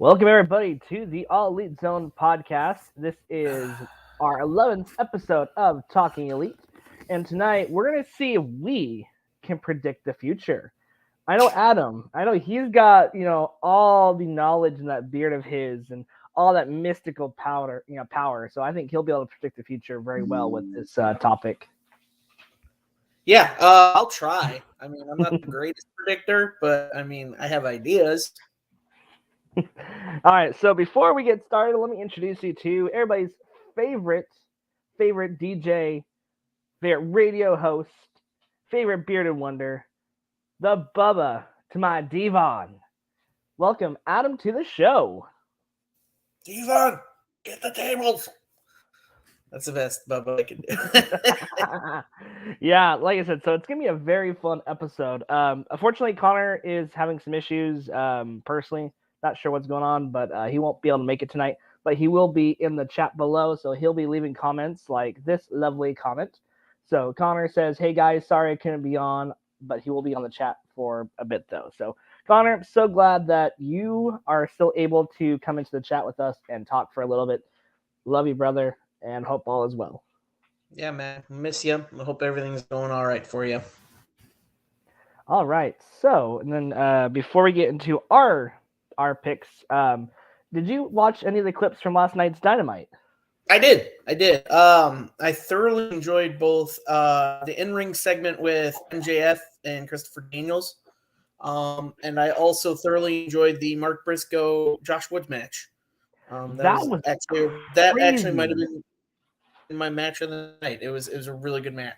Welcome, everybody, to the All Elite Zone podcast. This is our 11th episode of Talking Elite. And tonight, we're going to see if we can predict the future. I know Adam, I know he's got, all the knowledge in that beard of his and all that mystical power. So I think he'll be able to predict the future very well with this topic. Yeah, I'll try. I mean, I'm not the greatest predictor, but I mean, I have ideas. All right, so before we get started, let me introduce you to everybody's favorite DJ, favorite radio host, favorite bearded wonder, the Bubba to my Devon. Welcome, Adam, to the show. Devon, get the tables. That's the best Bubba I can do. Yeah, like I said, so it's gonna be a very fun episode. Unfortunately, Connor is having some issues personally. Not sure what's going on, but he won't be able to make it tonight. But he will be in the chat below, so he'll be leaving comments like this lovely comment. So Connor says, "Hey guys, sorry I couldn't be on, but he will be on the chat for a bit though." So Connor, I'm so glad that you are still able to come into the chat with us and talk for a little bit. Love you, brother, and hope all is well. Yeah, man. Miss you. I hope everything's going all right for you. All right. So, and then before we get into our picks, did you watch any of the clips from last night's Dynamite? I did. I thoroughly enjoyed both the in-ring segment with MJF and Christopher Daniels. And I also thoroughly enjoyed the Mark Briscoe Josh Woods match. That actually might have been my match of the night. It was a really good match.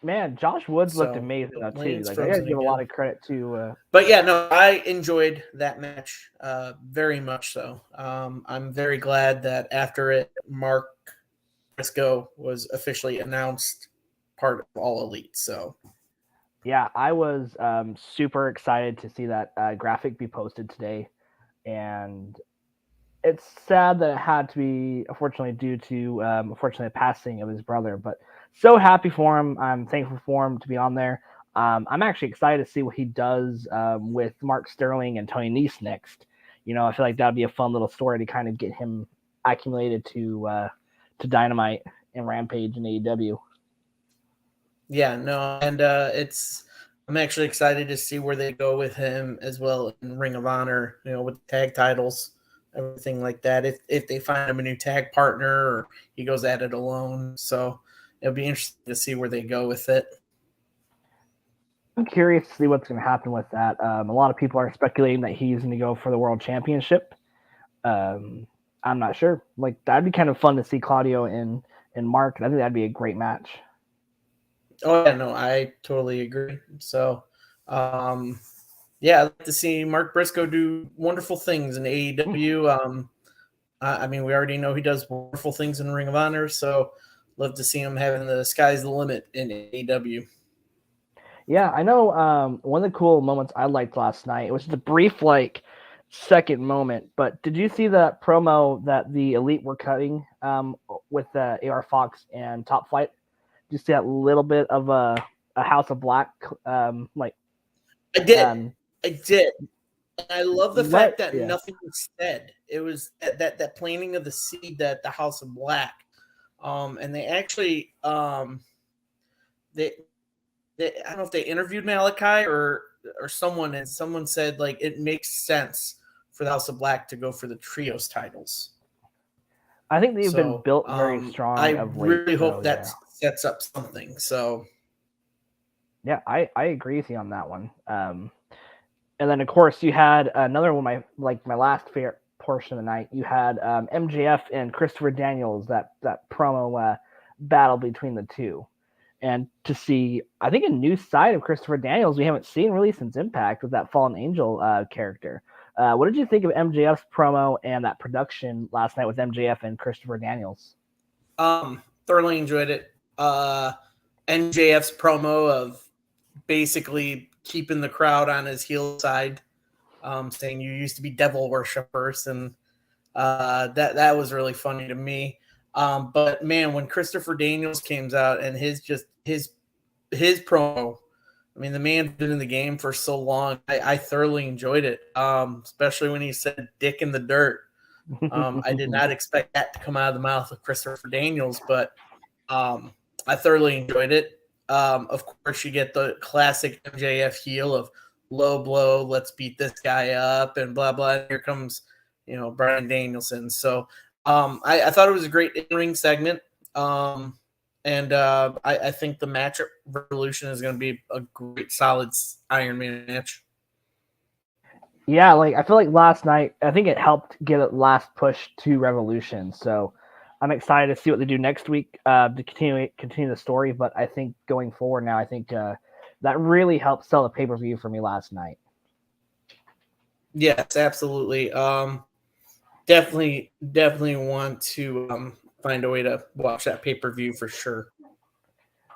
Man, Josh Woods looked amazing though too. Like I gotta give a lot of credit to. But yeah, no, I enjoyed that match very much so. I'm very glad that after it, Mark Briscoe was officially announced part of All Elite. So yeah, I was super excited to see that graphic be posted today, and it's sad that it had to be, unfortunately, due to unfortunately the passing of his brother. But so happy for him. I'm thankful for him to be on there. I'm actually excited to see what he does with Mark Sterling and Tony Nese next. I feel like that'd be a fun little story to kind of get him accumulated to Dynamite and Rampage and AEW. Yeah, no, and I'm actually excited to see where they go with him as well in Ring of Honor, with tag titles, everything like that. If they find him a new tag partner or he goes at it alone. So it'll be interesting to see where they go with it. I'm curious to see what's going to happen with that. A lot of people are speculating that he's going to go for the World Championship. I'm not sure. Like, that'd be kind of fun to see Claudio and Mark. I think that'd be a great match. Oh, yeah, no, I totally agree. So, yeah, I'd like to see Mark Briscoe do wonderful things in AEW. I mean, we already know he does wonderful things in Ring of Honor, so love to see him having the sky's the limit in AEW. Yeah, I know one of the cool moments I liked last night, it was just a brief, second moment, but did you see that promo that the Elite were cutting with AR Fox and Top Flight? Did you see that little bit of a House of Black? I did. I did. I love the fact that nothing was said. It was that planting of the seed that the House of Black. And they actually they I don't know if they interviewed Malachi or someone, and someone said like it makes sense for the House of Black to go for the trios titles. I think they've been built very strong. I really hope that sets up something. So yeah, I agree with you on that one. And then of course you had another one of my last favorite portion of the night. You had MJF and Christopher Daniels, that promo battle between the two. And to see, I think, a new side of Christopher Daniels we haven't seen really since Impact with that Fallen Angel character. What did you think of MJF's promo and that production last night with MJF and Christopher Daniels? Thoroughly enjoyed it. MJF's promo of basically keeping the crowd on his heel side, saying you used to be devil worshippers, and that was really funny to me. But man, when Christopher Daniels came out and his promo I mean, the man's been in the game for so long. I thoroughly enjoyed it, especially when he said "dick in the dirt." I did not expect that to come out of the mouth of Christopher Daniels, but I thoroughly enjoyed it. Of course, you get the classic MJF heel of low blow, let's beat this guy up, and blah blah. And here comes, Bryan Danielson. So I thought it was a great in-ring segment. And I think the match at Revolution is going to be a great, solid Iron Man match. Yeah, like I feel like last night, I think it helped get a last push to Revolution. So I'm excited to see what they do next week to continue the story. But I think going forward now, I think that really helped sell the pay-per-view for me last night. Yes, absolutely. Definitely want to find a way to watch that pay-per-view for sure.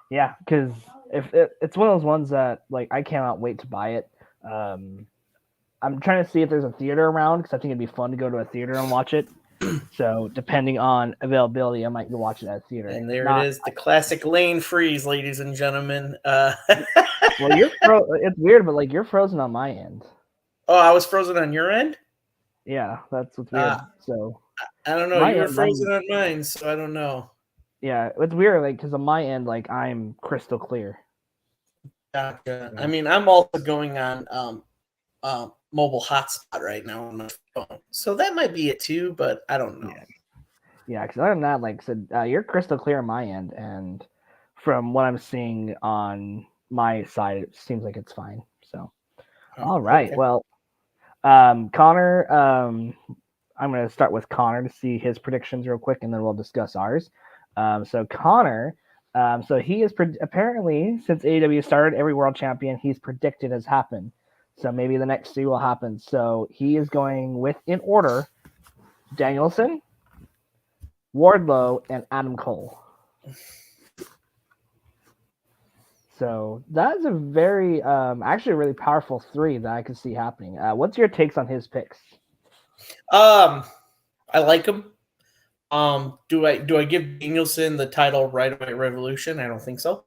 Yeah, because it's one of those ones that like I cannot wait to buy it. I'm trying to see if there's a theater around because I think it'd be fun to go to a theater and watch it. So depending on availability, I might go watch it at a theater. And there it is, the classic lane freeze, ladies and gentlemen. Well, it's weird, but like you're frozen on my end. Oh, I was frozen on your end? Yeah, that's what's weird. So I don't know. You were frozen on mine, so I don't know. Yeah, it's weird, like because on my end, like I'm crystal clear. Gotcha. Yeah. I mean, I'm also going on mobile hotspot right now on my phone, so that might be it too. But I don't know. Yeah, because other than that, like I said, you're crystal clear on my end, and from what I'm seeing on my side, it seems like it's fine. So, all right, okay. Well, Connor, I'm going to start with Connor to see his predictions real quick, and then we'll discuss ours. So Connor, so he is apparently, since AEW started, every world champion he's predicted has happened. So maybe the next two will happen. So he is going with, in order, Danielson, Wardlow, and Adam Cole. So that's a very, actually a really powerful three that I can see happening. What's your takes on his picks? I like him. Do I give Danielson the title right away at Revolution? I don't think so.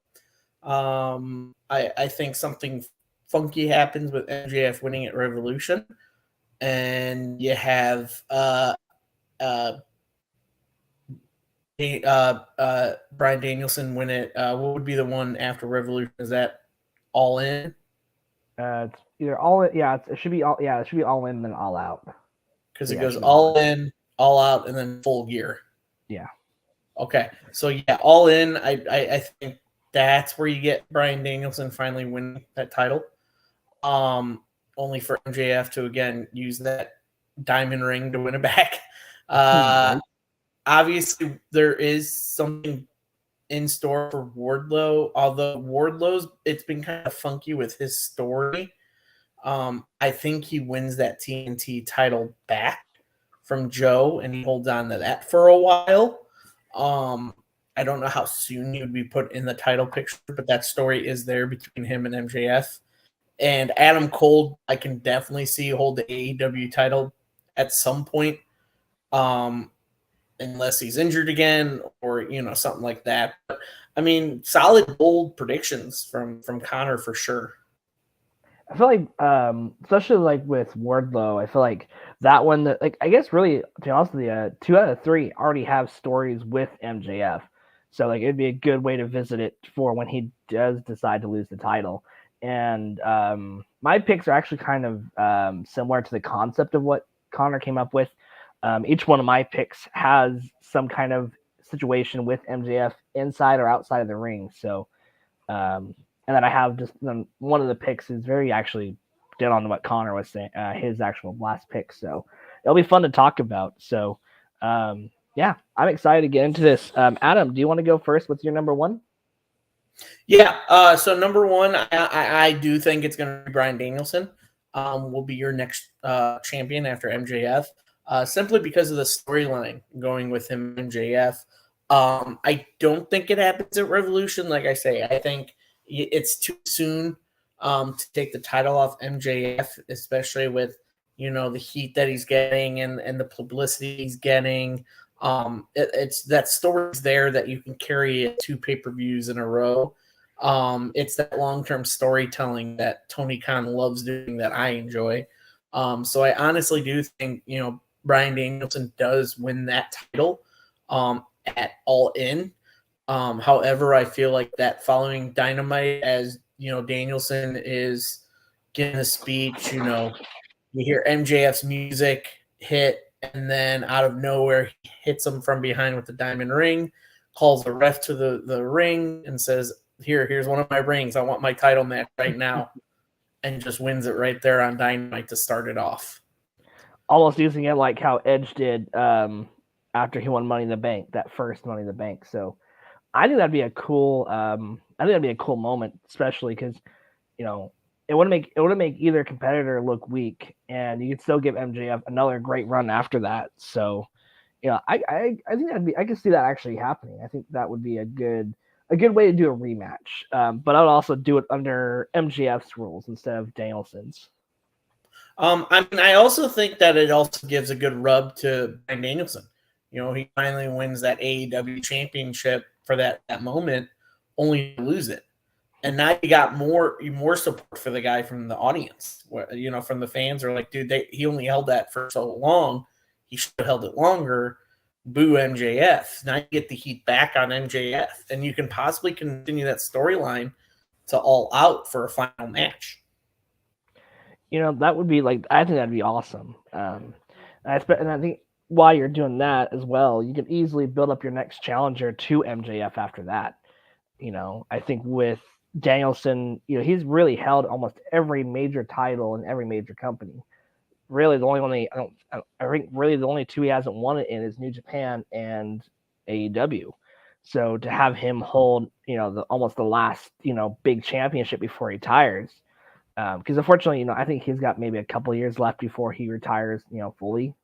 I think something funky happens with MJF winning at Revolution, and you have Bryan Danielson win it. What would be the one after Revolution? Is that All In? It's either All In. Yeah, it should be all. Yeah, it should be All In and then All Out. Because it goes All In, All Out, and then Full Gear. Yeah. Okay, so yeah, All In. I think that's where you get Bryan Danielson finally winning that title. Only for MJF to again use that diamond ring to win it back. Obviously, there is something in store for Wardlow. Although Wardlow's, it's been kind of funky with his story. I think he wins that TNT title back from Joe, and he holds on to that for a while. I don't know how soon he would be put in the title picture, but that story is there between him and MJF. And Adam Cole, I can definitely see hold the AEW title at some point, unless he's injured again or something like that. But I mean, solid bold predictions from Connor for sure. I feel like, especially like with Wardlow, I feel like that one that, like, I guess really, to be honest with you, 2 out of 3 already have stories with MJF. So like it'd be a good way to visit it for when he does decide to lose the title. And my picks are actually kind of similar to the concept of what Connor came up with. Each one of my picks has some kind of situation with MJF inside or outside of the ring. So, and then I have just one of the picks is very actually dead on what Connor was saying, his actual last pick. So it'll be fun to talk about. So, yeah, I'm excited to get into this. Adam, do you want to go first? What's your number one? Yeah. So number one, I do think it's going to be Bryan Danielson. Will be your next champion after MJF. Simply because of the storyline going with him and MJF. I don't think it happens at Revolution. Like I say, I think it's too soon to take the title off MJF, especially with the heat that he's getting and the publicity he's getting. It's that story's there that you can carry it 2 pay-per-views in a row. It's that long-term storytelling that Tony Khan loves doing that I enjoy. So I honestly do think, Bryan Danielson does win that title at All In. However, I feel like that following Dynamite, as Danielson is giving a speech, you hear MJF's music hit, and then out of nowhere, he hits him from behind with the diamond ring, calls the ref to the ring, and says, here's one of my rings. I want my title match right now. And just wins it right there on Dynamite to start it off. Almost using it like how Edge did after he won Money in the Bank, that first Money in the Bank. So I think that'd be a cool. Moment, especially because it wouldn't make either competitor look weak, and you could still give MJF another great run after that. So, I think I could see that actually happening. I think that would be a good way to do a rematch. But I would also do it under MJF's rules instead of Danielson's. I also think that it also gives a good rub to Bryan Danielson. He finally wins that AEW championship for that moment, only to lose it. And now you got more support for the guy from the audience, from the fans are like, dude, he only held that for so long. He should have held it longer. Boo MJF. Now you get the heat back on MJF, and you can possibly continue that storyline to All Out for a final match. That would be I think that'd be awesome. And I think while you're doing that as well, you can easily build up your next challenger to MJF after that. I think with Danielson, he's really held almost every major title in every major company. Really, the only the only two he hasn't won it in is New Japan and AEW. So to have him hold, almost the last, big championship before he retires, because unfortunately, I think he's got maybe a couple years left before he retires, fully.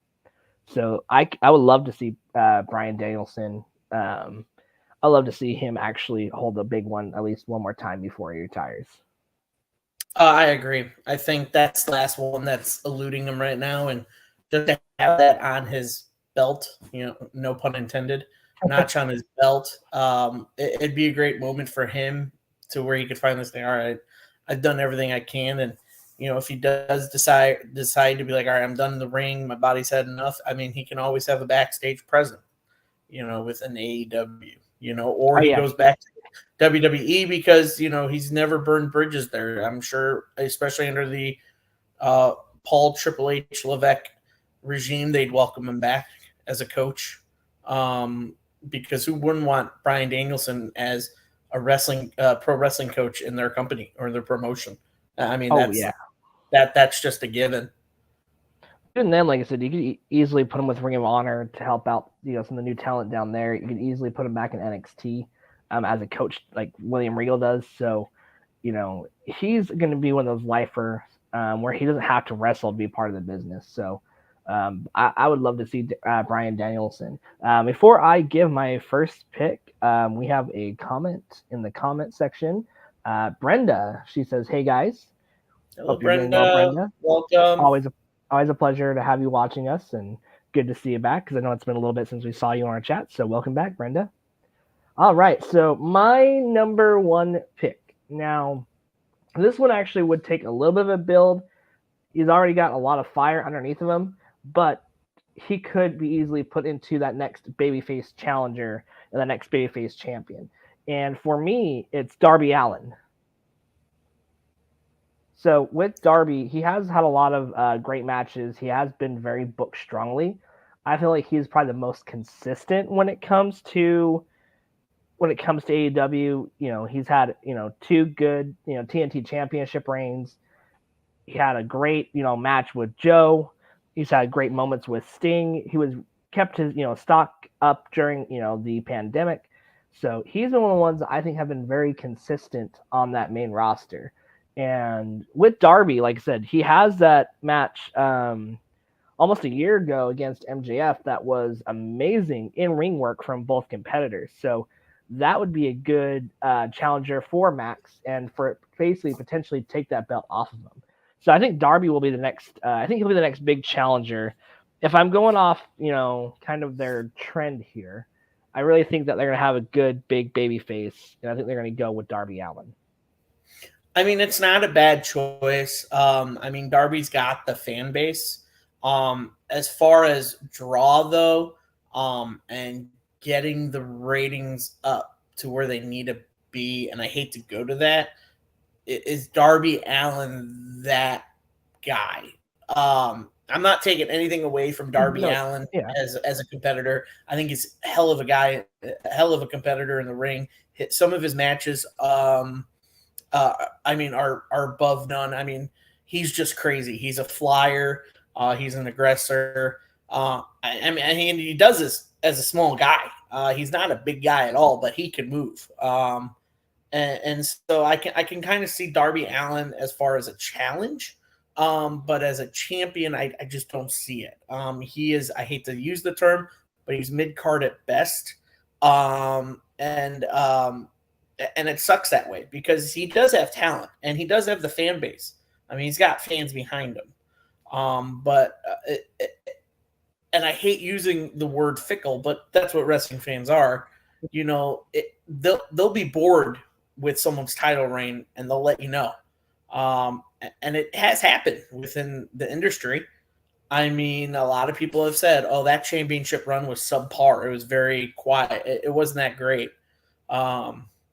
So I would love to see Bryan Danielson. I'd love to see him actually hold a big one at least one more time before he retires. I agree. I think that's the last one that's eluding him right now, and just to have that on his belt, no pun intended, notch on his belt, it'd be a great moment for him to where he could finally say, all right, I've done everything I can, and if he does decide to be like, all right, I'm done in the ring, my body's had enough. I mean, he can always have a backstage present, with an AEW, or he goes back to WWE because he's never burned bridges there. I'm sure, especially under the Paul Triple H Levesque regime, they'd welcome him back as a coach, because who wouldn't want Bryan Danielson as a pro wrestling coach in their company or their promotion? I mean, that's just a given. And then, like I said, you could easily put him with Ring of Honor to help out, some of the new talent down there. You could easily put him back in NXT as a coach, like William Regal does. So, he's going to be one of those lifers where he doesn't have to wrestle to be part of the business. So, I would love to see Bryan Danielson. Before I give my first pick, we have a comment in the comment section. Brenda, she says, "Hey guys, hello, Brenda. Welcome. Always a pleasure to have you watching us, and good to see you back because I know it's been a little bit since we saw you on our chat. So welcome back, Brenda." All right, so my number one pick. Now, this one actually would take a little bit of a build. He's already got a lot of fire underneath of him, but he could be easily put into that next babyface challenger and the next babyface champion. And for me, it's Darby Allin. So with Darby, he has had a lot of great matches. He has been very booked strongly. I feel like he's probably the most consistent when it comes to AEW. He's had two good TNT Championship reigns. He had a great match with Joe. He's had great moments with Sting. He was kept his stock up during the pandemic. So he's been one of the ones that I think have been very consistent on that main roster. And with Darby, like I said, he has that match almost a year ago against MJF that was amazing in ring work from both competitors. So that would be a good challenger for Max and for basically potentially take that belt off of him. So I think Darby will be the next. I think he'll be the next big challenger. If I'm going off, kind of their trend here, I really think that they're going to have a good big baby face, and I think they're going to go with Darby Allin. I mean, it's not a bad choice. I mean, Darby's got the fan base. As far as draw though, and getting the ratings up to where they need to be, and I hate to go to that, is Darby Allin that guy? I'm not taking anything away from Darby Allin as a competitor. I think he's a hell of a guy, a hell of a competitor in the ring. Some of his matches, I mean, are above none. I mean, he's just crazy. He's a flyer. He's an aggressor. I mean, he does this as a small guy. He's not a big guy at all, but he can move. And so I can kind of see Darby Allin as far as a challenge, but as a champion, I just don't see it. He is, I hate to use the term, but he's mid card at best, and it sucks that way because he does have talent and he does have the fan base. I mean, he's got fans behind him, and I hate using the word fickle, but that's what wrestling fans are. You know, they'll be bored with someone's title reign and they'll let you know. And it has happened within the industry. I mean, a lot of people have said, "Oh, that championship run was subpar. It was very quiet. It wasn't that great."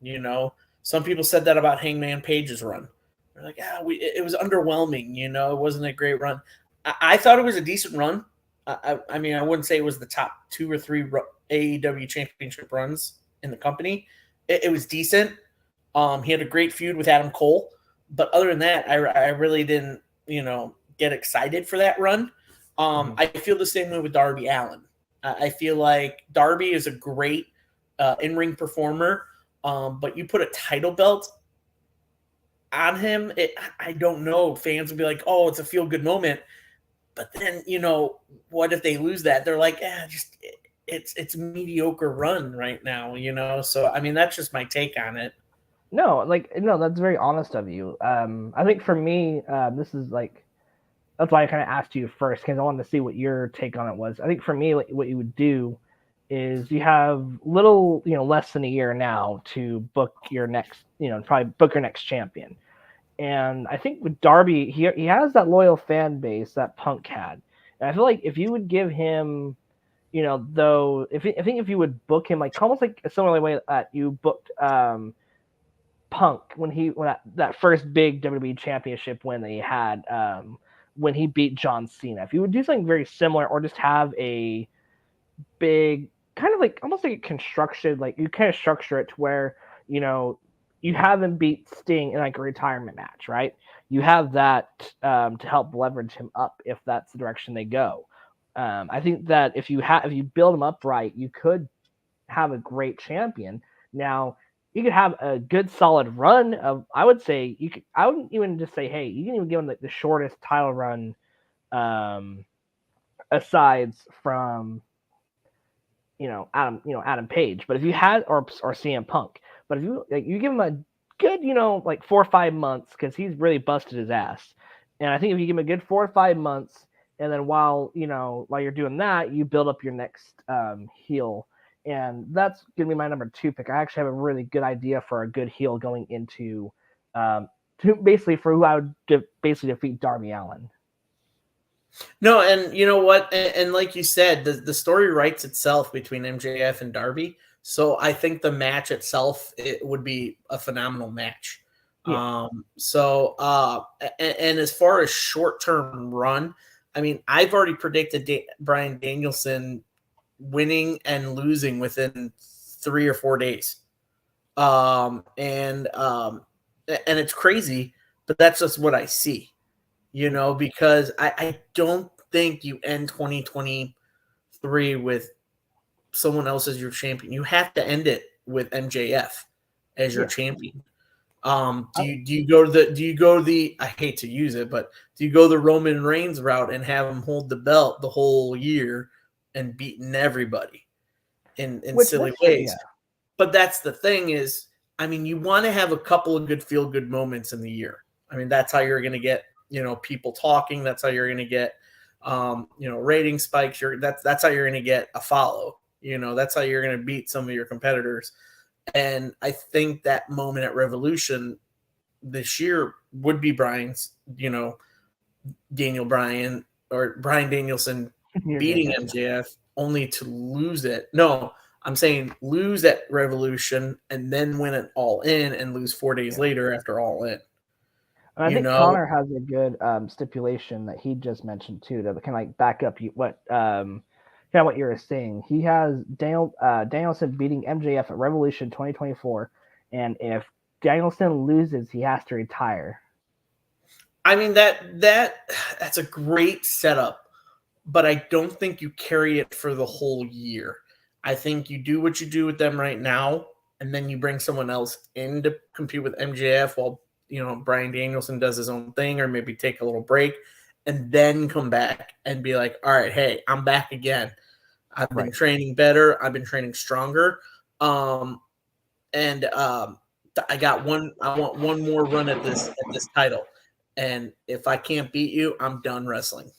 You know, some people said that about Hangman Page's run. They're like, it was underwhelming. You know, it wasn't a great run. I thought it was a decent run. I mean, I wouldn't say it was the top 2 or 3 AEW championship runs in the company. It was decent. He had a great feud with Adam Cole. But other than that, I really didn't, get excited for that run. I feel the same way with Darby Allin. I feel like Darby is a great in-ring performer, but you put a title belt on him, I don't know. Fans will be like, "Oh, it's a feel-good moment," but then what if they lose that? They're like, it's a mediocre run right now, So I mean, that's just my take on it. No, that's very honest of you. I think for me, this is that's why I kind of asked you first because I wanted to see what your take on it was. I think for me, what you would do is you have less than a year now to book your next, probably book your next champion. And I think with Darby, he has that loyal fan base that Punk had. And I feel like if you would give him, I think if you would book him almost like a similar way that you booked Punk when that first big WWE championship win that he had when he beat John Cena. If you would do something very similar or just have a big kind of almost like a construction, you kind of structure it to where, you have him beat Sting in a retirement match, right? You have that to help leverage him up if that's the direction they go. I think that if you build him up right, you could have a great champion. Now, you could have a good solid run of, I would say I wouldn't even just say, hey, you can even give him the shortest title run aside from Adam Page. But if you had or CM Punk, but if you give him a good 4 or 5 months because he's really busted his ass, and I think if you give him a good 4 or 5 months, and then while you're doing that, you build up your next heel. And that's going to be my number 2 pick. I actually have a really good idea for a good heel going into basically for who I would basically defeat Darby Allin. No, and you know what? And like you said, the story writes itself between MJF and Darby. So I think the match itself, it would be a phenomenal match. Yeah. And as far as short-term run, I mean, I've already predicted Bryan Danielson winning and losing within 3 or 4 days. And it's crazy, but that's just what I see, because I don't think you end 2023 with someone else as your champion. You have to end it with MJF as your champion. Do you go to the I hate to use it, but do you go the Roman Reigns route and have him hold the belt the whole year and beating everybody in silly ways? Yeah. But that's the thing is, I mean, you want to have a couple of good feel-good moments in the year. I mean, that's how you're going to get, people talking. That's how you're going to get, rating spikes. That's how you're going to get a follow, That's how you're going to beat some of your competitors. And I think that moment at Revolution this year would be Brian's, Daniel Bryan or Brian Danielson beating MJF only to lose it. No, I'm saying lose at Revolution and then win it All In and lose 4 days later after All In. And I think Connor has a good stipulation that he just mentioned too to kind of like back up what what you were saying. He has Danielson beating MJF at Revolution 2024, and if Danielson loses, he has to retire. I mean that's a great setup, but I don't think you carry it for the whole year. I think you do what you do with them right now, and then you bring someone else in to compete with MJF while Brian Danielson does his own thing, or maybe take a little break, and then come back and be like, all right, hey, I'm back again. I've been training better. I've been training stronger. I want one more run at this title. And if I can't beat you, I'm done wrestling.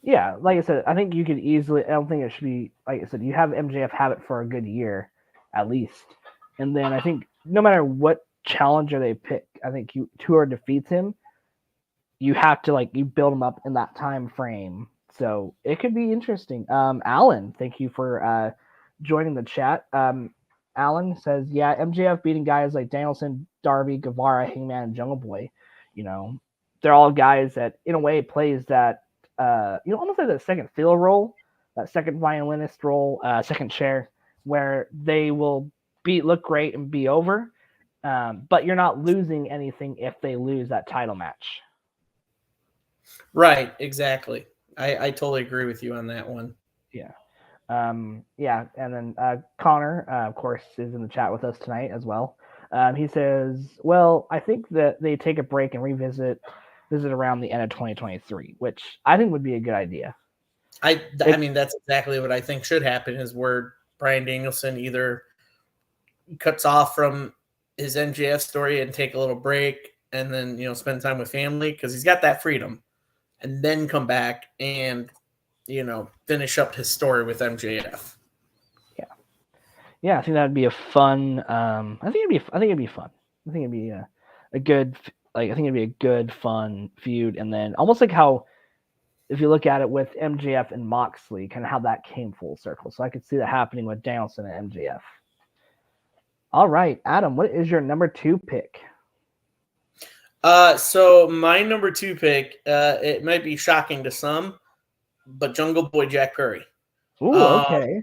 Yeah, like I said, I think you could easily. I don't think it should be like I said. You have MJF have it for a good year, at least, and then I think no matter what challenger they pick, I think Tour defeats him. You have to you build him up in that time frame, so it could be interesting. Alan, thank you for joining the chat. Alan says, yeah, MJF beating guys like Danielson, Darby, Guevara, Hangman, and Jungle Boy. They're all guys that in a way plays that. Almost like the second fiddle role, that second violinist role, second chair, where they will look great and be over, but you're not losing anything if they lose that title match. Right, exactly. I totally agree with you on that one. Yeah. And then Connor, of course, is in the chat with us tonight as well. He says, well, I think that they take a break and revisit around the end of 2023, which I think would be a good idea. I mean, that's exactly what I think should happen, is where Brian Danielson either cuts off from his MJF story and take a little break and then, spend time with family, because he's got that freedom, and then come back and, finish up his story with MJF. Yeah, I think that'd be a fun. I think it'd be fun. I think it'd be a good. I think it'd be a good, fun feud, and then almost like how, if you look at it with MJF and Moxley, kind of how that came full circle. So I could see that happening with Danielson and MJF. All right, Adam, what is your number 2 pick? So my number 2 pick, it might be shocking to some, but Jungle Boy Jack Perry. Ooh, okay.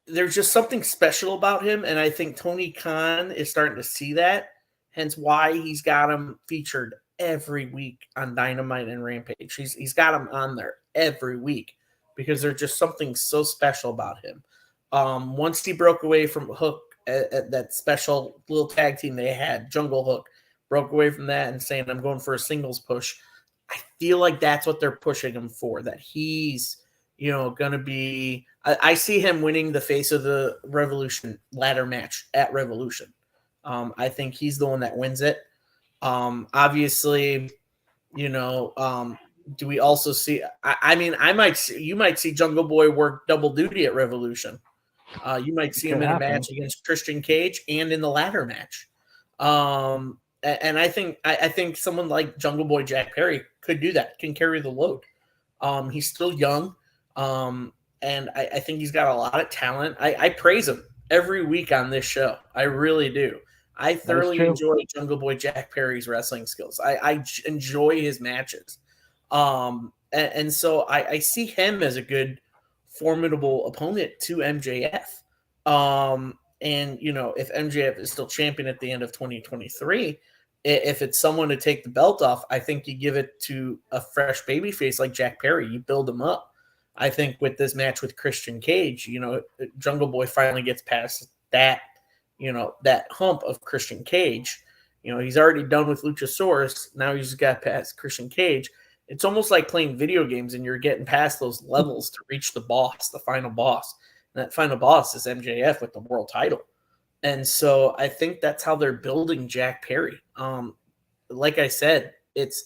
There's just something special about him, and I think Tony Khan is starting to see that. Hence why he's got him featured every week on Dynamite and Rampage. He's got him on there every week because there's just something so special about him. Once he broke away from Hook at that special little tag team they had, Jungle Hook, broke away from that and saying, I'm going for a singles push. I feel like that's what they're pushing him for, that he's, going to be – I see him winning the face of the Revolution ladder match at Revolution. I think he's the one that wins it. Obviously, do we also see? You might see Jungle Boy work double duty at Revolution. You might see him in a match against Christian Cage and in the ladder match. And I think someone like Jungle Boy Jack Perry could do that, can carry the load. He's still young, and I think he's got a lot of talent. I praise him every week on this show. I really do. I thoroughly enjoy Jungle Boy Jack Perry's wrestling skills. I enjoy his matches. And so I see him as a good, formidable opponent to MJF. And, if MJF is still champion at the end of 2023, if it's someone to take the belt off, I think you give it to a fresh babyface like Jack Perry. You build him up. I think with this match with Christian Cage, Jungle Boy finally gets past that, that hump of Christian Cage. He's already done with Luchasaurus. Now he's got past Christian Cage. It's almost like playing video games and you're getting past those levels to reach the boss, the final boss. And that final boss is MJF with the world title. And so I think that's how they're building Jack Perry. Like I said, it's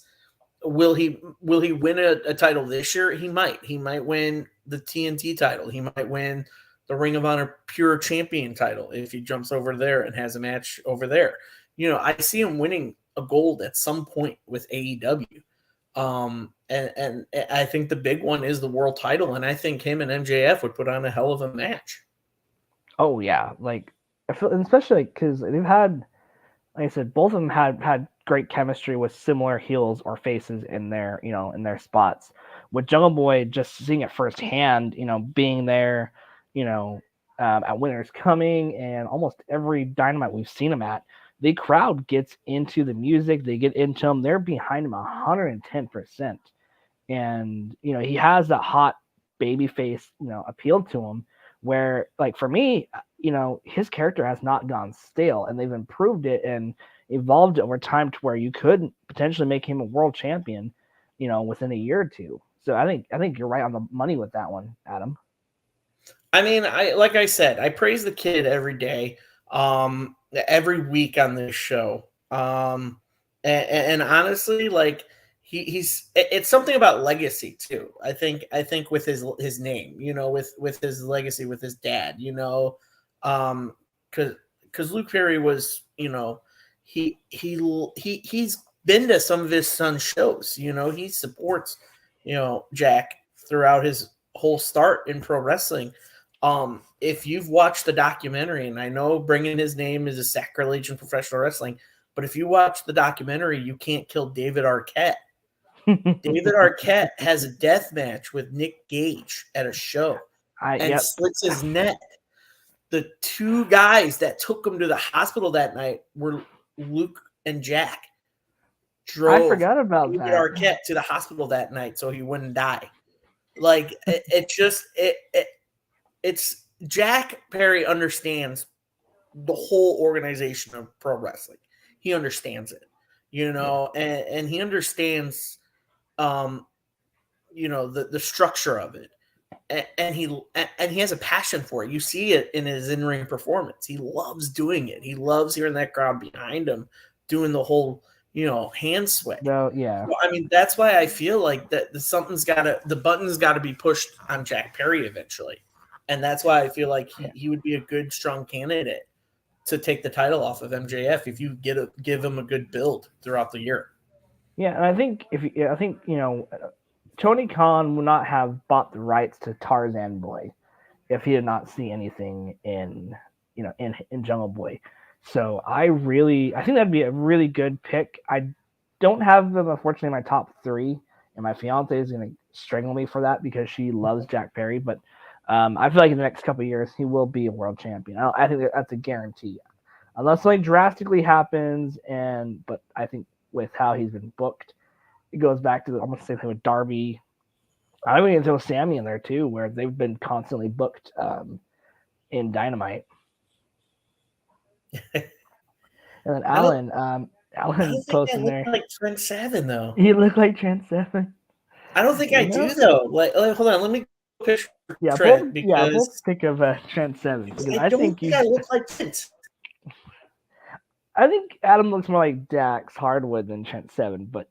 will he win a title this year? He might. He might win the TNT title. He might win the Ring of Honor Pure Champion title if he jumps over there and has a match over there. I see him winning a gold at some point with AEW. And I think the big one is the world title, and I think him and MJF would put on a hell of a match. Oh yeah, like I feel, especially because they've had, like I said, both of them had great chemistry with similar heels or faces in their in their spots. With Jungle Boy, just seeing it firsthand, being there, at Winter's Coming and almost every Dynamite we've seen him at, the crowd gets into the music, they get into him, they're behind him 110%. And he has that hot baby face appeal to him, where like for me, his character has not gone stale, and they've improved it and evolved it over time to where you could potentially make him a world champion within a year or two. So I think you're right on the money with that one, Adam. I mean, like I said, I praise the kid every day, every week on this show. And honestly, like it's something about legacy too. I think with his name, with his legacy, with his dad, because Luke Perry was, he's been to some of his son's shows. He supports, Jack throughout his whole start in pro wrestling. If you've watched the documentary, and I know bringing his name is a sacrilege in professional wrestling, but if you watch the documentary, You Can't Kill David Arquette. David Arquette has a death match with Nick Gage at a show and slits his neck. The two guys that took him to the hospital that night were Luke and Jack. I forgot about David that. Arquette to the hospital that night so he wouldn't die. Like it's Jack Perry understands the whole organization of pro wrestling. He understands it, and he understands, the structure of it, and he has a passion for it. You see it in his in-ring performance. He loves doing it. He loves hearing that crowd behind him doing the whole, hand sway. No, yeah. So, I mean, that's why I feel like that the button's got to be pushed on Jack Perry eventually. And that's why I feel like he would be a good, strong candidate to take the title off of MJF if you give him a good build throughout the year. Yeah, and I think Tony Khan would not have bought the rights to Tarzan Boy if he did not see anything in Jungle Boy. So I think that'd be a really good pick. I don't have them, unfortunately, in my top 3, and my fiance is going to strangle me for that because she loves Jack Perry. But I feel like in the next couple of years he will be a world champion. I think that's a guarantee, unless something drastically happens. But I think with how he's been booked, it goes back to almost the same thing with Darby. I would even throw Sammy in there too, where they've been constantly booked in Dynamite. And then Alan posted there. Like Trent Seven, though. He looked like Trent Seven. I don't think I do though. Like, hold on, let me picture Trent. We'll think of Trent Seven because I think I look like Trent. I think Adam looks more like Dax Hardwood than Trent Seven, but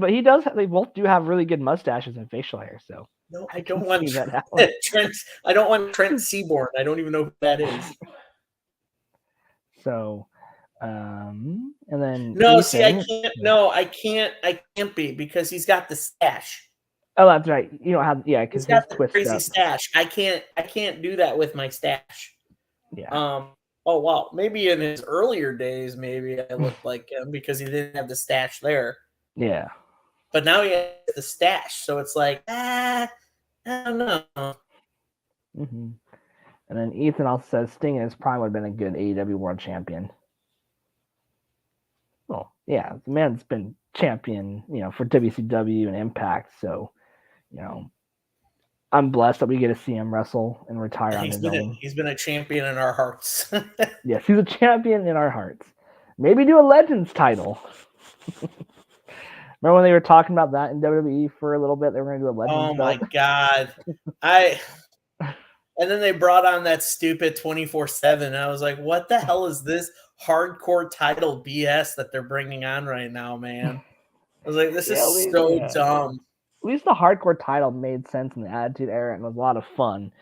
he does. They both do have really good mustaches and facial hair. So no, I don't want Trent. I don't want Trent Seaborn. I don't even know who that is. So, and then no, Ethan, see, I can't. No, I can't be because he's got the stash. Oh, that's right. You don't have because he's got the crazy stash. I can't do that with my stash. Yeah. Oh wow, maybe in his earlier days, maybe I looked like him because he didn't have the stash there. Yeah. But now he has the stash, so it's like I don't know. Mm-hmm. And then Ethan also says Sting in his prime would have been a good AEW World Champion. Well, yeah, the man's been champion, for WCW and Impact. So, I'm blessed that we get to see him wrestle and retire on his own. He's been a champion in our hearts. Yes, he's a champion in our hearts. Maybe do a Legends title. Remember when they were talking about that in WWE for a little bit? They were going to do a Legends. Oh my God! And then they brought on that stupid 24/7. I was like, what the hell is this hardcore title BS that they're bringing on right now, man? I was like, this is so dumb. least the hardcore title made sense in the Attitude Era and was a lot of fun.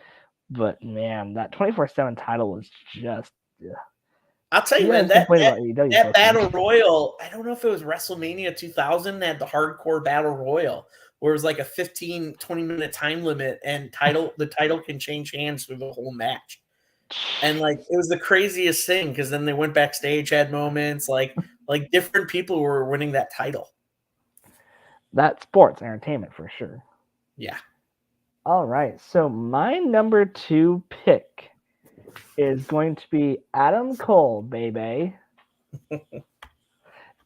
But man, that 24/7 title was just. I'll tell you, man, that AEW battle royal. I don't know if it was WrestleMania 2000 that had the hardcore battle royal, where it was like a 15, 20-minute time limit, and the title can change hands through the whole match. And like it was the craziest thing because then they went backstage, had moments like different people were winning that title. That's sports entertainment for sure. Yeah. All right. So my number 2 pick is going to be Adam Cole, baby.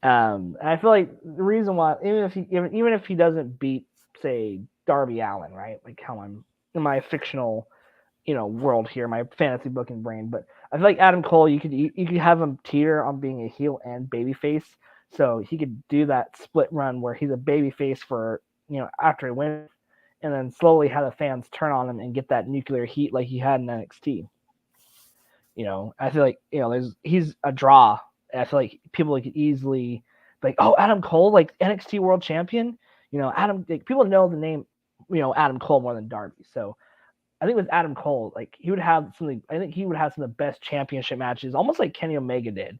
I feel like the reason why, even if he doesn't beat, say, Darby Allin, right? Like how I'm in my fictional, world here, my fantasy booking brain. But I feel like Adam Cole, you could have him teeter on being a heel and babyface, so he could do that split run where he's a babyface for after he wins, and then slowly have the fans turn on him and get that nuclear heat like he had in NXT. I feel like he's a draw. I feel like people could easily like, oh, Adam Cole, like NXT World Champion. People know the name, Adam Cole more than Darby. So I think with Adam Cole, like he would have something. I think he would have some of the best championship matches, almost like Kenny Omega did,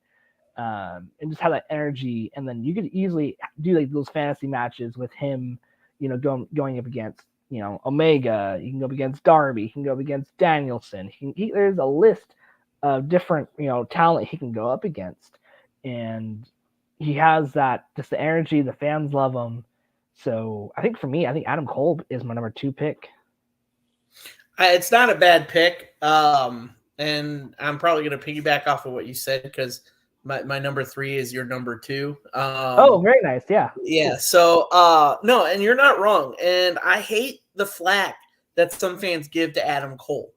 and just have that energy. And then you could easily do like those fantasy matches with him, going up against Omega. You can go up against Darby. You can go up against Danielson. There's a list of different talent he can go up against, and he has that just the energy. The fans love him. So I think for me, I think Adam Cole is my number 2 pick. It's not a bad pick, and I'm probably going to piggyback off of what you said because my number 3 is your number 2. Oh, very nice. Yeah. Yeah. Cool. So, no, and you're not wrong. And I hate the flack that some fans give to Adam Cole,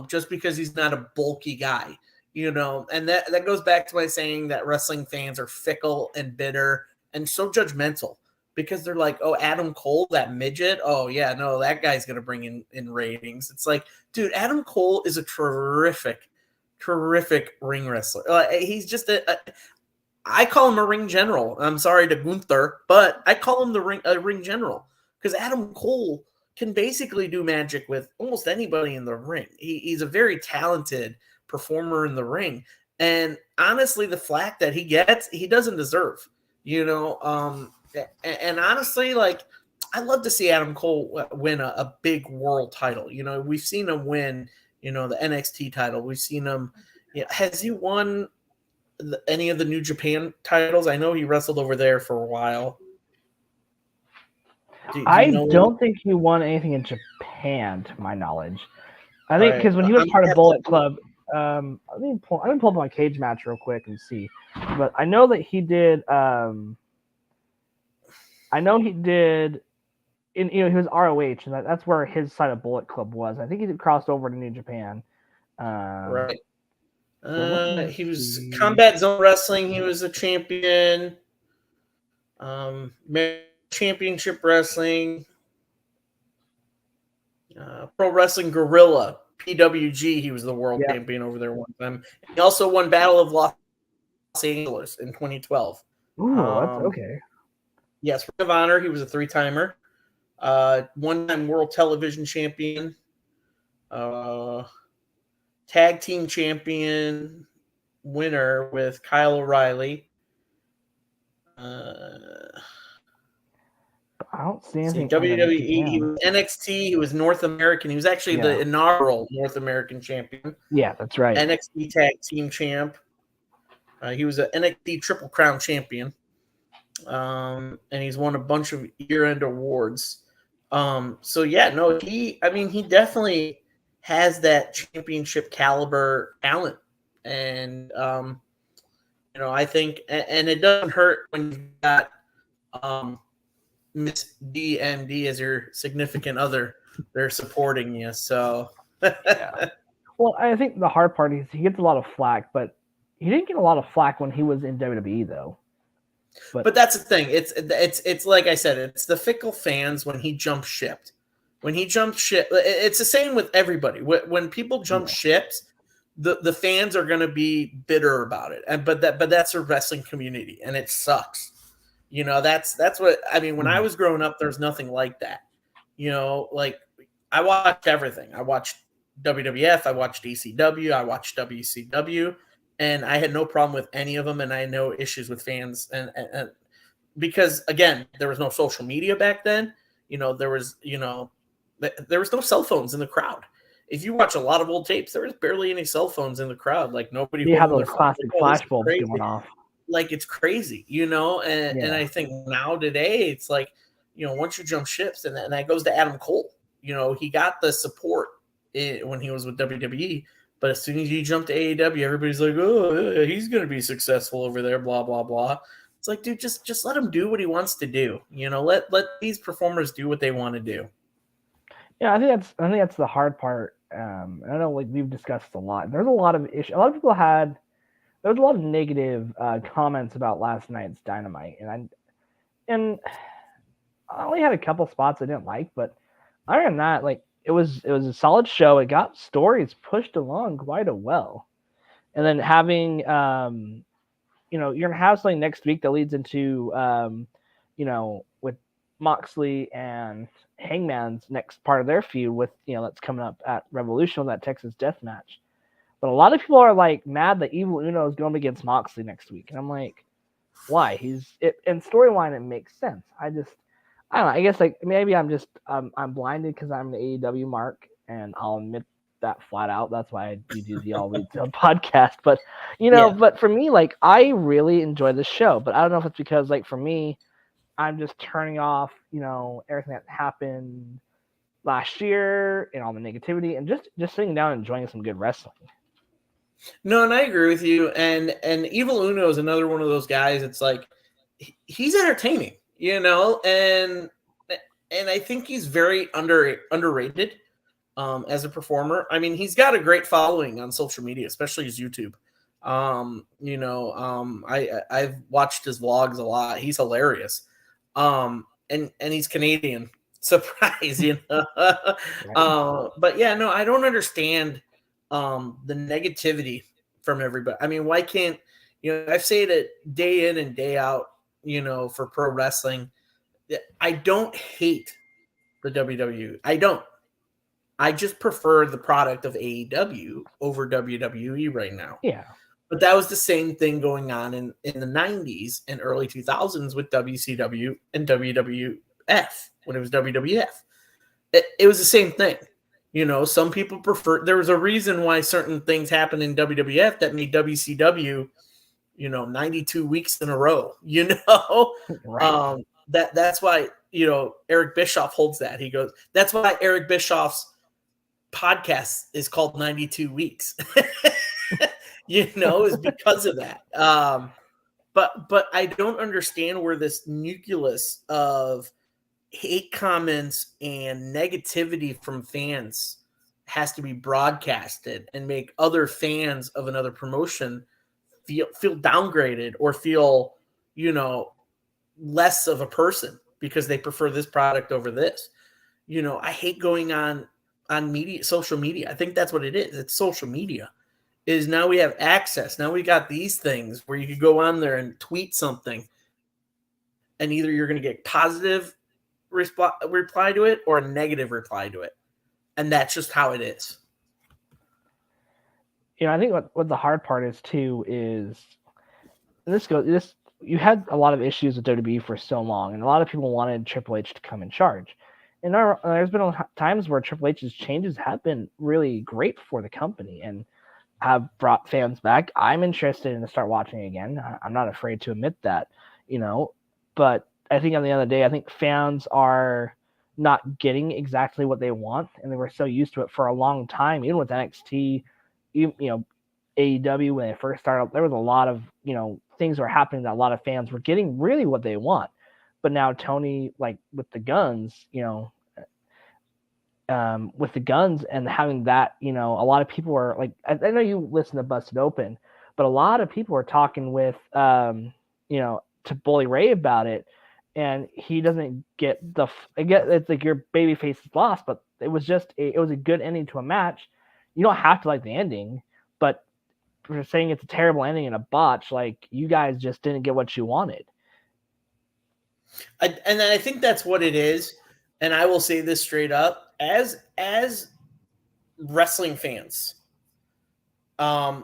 just because he's not a bulky guy, and that goes back to my saying that wrestling fans are fickle and bitter and so judgmental. Because they're like, oh, Adam Cole, that midget. Oh, yeah, no, that guy's going to bring in ratings. It's like, dude, Adam Cole is a terrific ring wrestler. He's just I call him a ring general. I'm sorry to Gunther, but I call him a ring general because Adam Cole can basically do magic with almost anybody in the ring. He's a very talented performer in the ring. And honestly, the flack that he gets, he doesn't deserve, And honestly, like, I'd love to see Adam Cole win a big world title. We've seen him win, the NXT title. We've seen him. Has he won any of the New Japan titles? I know he wrestled over there for a while. I don't think he won anything in Japan, to my knowledge. I think because when he was part of Bullet Club, I'm gonna pull up my cage match real quick and see. But I know that he did. I know he did. He was ROH, and that's where his side of Bullet Club was. I think he crossed over to New Japan. Right. He was Combat Zone Wrestling. He was a champion. Championship Wrestling. Pro Wrestling Guerrilla, PWG. He was the world champion over there one time. He also won Battle of Los Angeles in 2012. Ooh, that's okay. Yes, Ring of Honor. He was a 3-timer. One-time world television champion. Tag team champion winner with Kyle O'Reilly. I don't see anything. WWE. He was NXT. He was North American. He was actually the inaugural North American champion. Yeah, that's right. NXT tag team champ. He was an NXT Triple Crown champion. And he's won a bunch of year-end awards. He definitely has that championship caliber talent. And, I think, and it doesn't hurt when you've got Miss DMD as your significant other. They're supporting you. So, yeah. Well, I think the hard part is he gets a lot of flack, but he didn't get a lot of flack when he was in WWE, though. But that's the thing. It's like I said, it's the fickle fans when he jumped ship. When he jumped ship, it's the same with everybody. When people jump ships, the fans are going to be bitter about it. But that's a wrestling community, and it sucks. You know, that's what I mean. When I was growing up, there's nothing like that. You know, like I watched everything. I watched WWF, I watched ECW, I watched WCW, and I had no problem with any of them, and I had no issues with fans, and because again, there was no social media back then. You know, there was no cell phones in the crowd. If you watch a lot of old tapes, there was barely any cell phones in the crowd. Like nobody you have holding those their phone. classic flash bulbs going off. Like it's crazy, you know. And I think now today it's like, you know, once you jump ships, and that goes to Adam Cole. You know, he got the support when he was with WWE, but as soon as he jumped to AEW, everybody's like, oh, he's going to be successful over there, blah blah blah. It's like, dude, just let him do what he wants to do. You know, let these performers do what they want to do. Yeah, I think that's the hard part. I know, like we've discussed a lot. There's a lot of issues. A lot of people there was a lot of negative comments about last night's Dynamite, and I only had a couple spots I didn't like, but other than that, like it was a solid show. It got stories pushed along quite well, and then having you know, you're gonna have something next week that leads into you know, with Moxley and Hangman's next part of their feud with, you know, that's coming up at Revolution with that Texas Death Match. But a lot of people are like mad that Evil Uno is going against Moxley next week, and I'm like, why? In storyline it makes sense. I don't know. I guess like maybe I'm blinded because I'm the AEW mark, and I'll admit that flat out. That's why I do the All Elite podcast. But you know, but for me, like I really enjoy the show. But I don't know if it's because like for me, I'm just turning off, you know, everything that happened last year and all the negativity, and just sitting down and enjoying some good wrestling. No, and I agree with you. And Evil Uno is another one of those guys. It's like he's entertaining, you know, and I think he's very underrated as a performer. I mean, he's got a great following on social media, especially his YouTube. You know, I've watched his vlogs a lot. He's hilarious. And he's Canadian. Surprise, you know. But yeah, no, I don't understand the negativity from everybody. I mean, why can't, you know, I've said it day in and day out, you know, for pro wrestling. I don't hate the WWE. I don't. I just prefer the product of AEW over WWE right now. Yeah. But that was the same thing going on in the 90s and early 2000s with WCW and WWF when it was WWF. It was the same thing. You know, some people prefer, there was a reason why certain things happened in WWF that made WCW, you know, 92 weeks in a row, you know? Right. That's why, you know, Eric Bischoff holds that. He goes, that's why Eric Bischoff's podcast is called 92 Weeks. You know, is because of that. But I don't understand where this nucleus of hate comments and negativity from fans has to be broadcasted and make other fans of another promotion feel downgraded or feel, you know, less of a person because they prefer this product over this. You know, I hate going on media, social media. I think that's what it is. It's social media. Is now we have access. Now we got these things where you could go on there and tweet something, and either you're going to get positive reply to it or a negative reply to it, and that's just how it is. You know, I think what the hard part is too is you had a lot of issues with WWE for so long, and a lot of people wanted Triple H to come in charge. And there's been times where Triple H's changes have been really great for the company and have brought fans back. I'm interested in to start watching again. I'm not afraid to admit that, you know, but I think at the end of the day, I think fans are not getting exactly what they want, and they were so used to it for a long time. Even with NXT, you know, AEW when they first started, there was a lot of, you know, things were happening that a lot of fans were getting really what they want. But now Tony, like with the guns, you know, with the guns and having that, you know, a lot of people are like, I know you listen to Busted Open, but a lot of people are talking with, you know, to Bully Ray about it, and he doesn't get it's like your baby face is lost, but it was a good ending to a match. You don't have to like the ending, but for saying it's a terrible ending and a botch, like you guys just didn't get what you wanted. And I think that's what it is. And I will say this straight up, as wrestling fans, I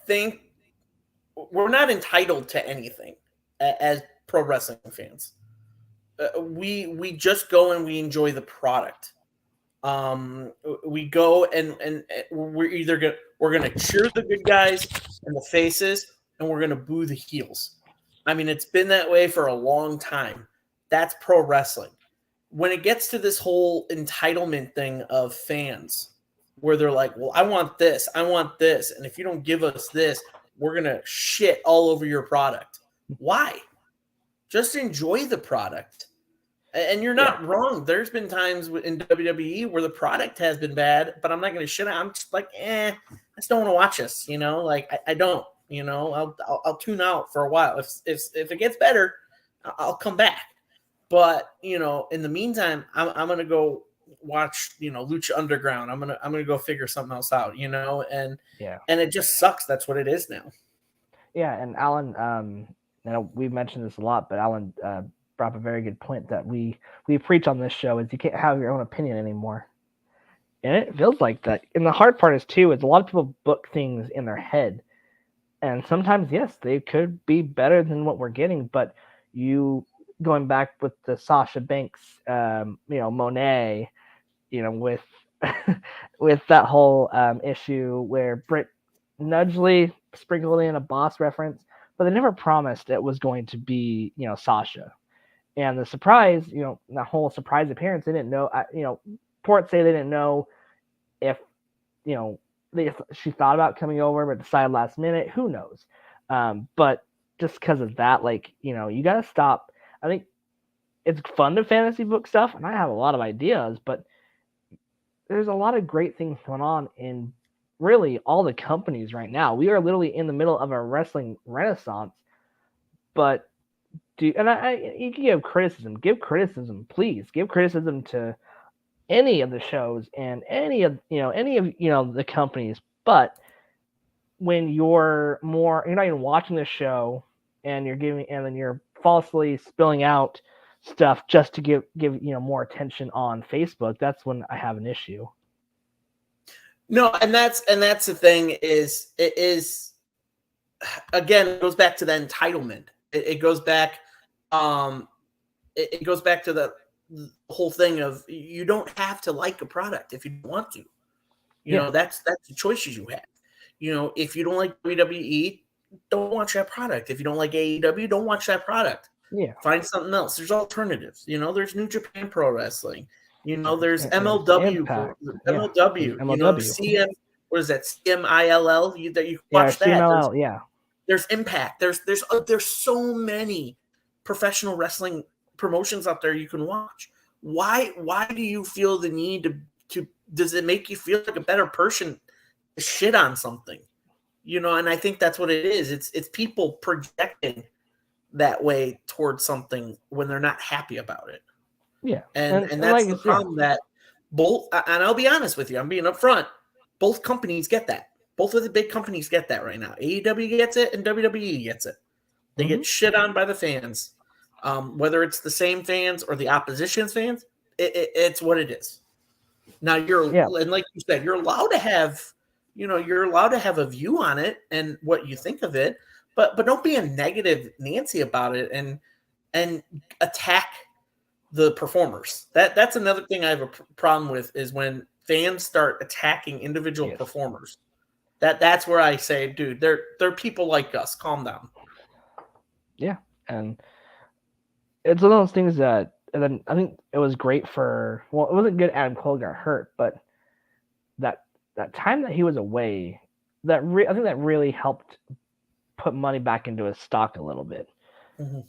think we're not entitled to anything as pro wrestling fans. We just go and we enjoy the product. We go and we're gonna cheer the good guys and the faces, and we're gonna boo the heels. I mean, it's been that way for a long time. That's pro wrestling. When it gets to this whole entitlement thing of fans, where they're like, "Well, I want this, and if you don't give us this, we're gonna shit all over your product." Why? Just enjoy the product. And you're not wrong. There's been times in WWE where the product has been bad, but I'm not going to shit. I'm just like, I just don't want to watch this. Like I don't. I'll tune out for a while. If it gets better, I'll come back. But in the meantime, I'm going to go watch Lucha Underground. I'm gonna go figure something else out. And it just sucks. That's what it is now. Yeah, and Alan, we've mentioned this a lot, but Alan brought up a very good point that we preach on this show is you can't have your own opinion anymore. And it feels like that. And the hard part is a lot of people book things in their head. And sometimes, yes, they could be better than what we're getting, but going back with the Sasha Banks, Monet, with with that whole issue where Britt nudgely sprinkled in a boss reference, but they never promised it was going to be, Sasha. And the surprise, the whole surprise appearance, they didn't know, reports say they didn't know if, she thought about coming over, but decided last minute. Who knows? But just because of that, you got to stop. I think it's fun to fantasy book stuff, and I have a lot of ideas, but there's a lot of great things going on in really all the companies right now. We are literally in the middle of a wrestling renaissance, but you can give criticism. Give criticism, please. Give criticism to any of the shows and any of the companies. But when you're not even watching the show and then you're falsely spilling out stuff just to give more attention on Facebook, that's when I have an issue. No, and that's the thing is again, it goes back to the entitlement. It goes back it goes back to the whole thing of you don't have to like a product if you don't want to. That's the choices you have. If you don't like WWE, don't watch that product. If you don't like AEW, don't watch that product. Yeah. Find something else. There's alternatives. There's New Japan Pro Wrestling. There's MLW. MLW. CM. What is that? CMILL. That you watch that. CMLL, There's Impact. There's so many professional wrestling promotions out there you can watch. Why do you feel the need to does it make you feel like a better person to shit on something? And I think that's what it is. It's people projecting that way towards something when they're not happy about it. Yeah. And that's the problem that both, and I'll be honest with you, I'm being upfront, both companies get that. Both of the big companies get that right now. AEW gets it and WWE gets it. They get shit on by the fans. Whether it's the same fans or the opposition's fans, it's what it is. Now and like you said, you're allowed to have a view on it and what you think of it, but don't be a negative Nancy about it and attack the performers. That's another thing I have a problem with is when fans start attacking individual performers. That's where I say, dude, they're people like us. Calm down. Yeah, and it's one of those things that, and then I think it was great it wasn't good Adam Cole got hurt, but that time that he was away, I think that really helped put money back into his stock a little bit.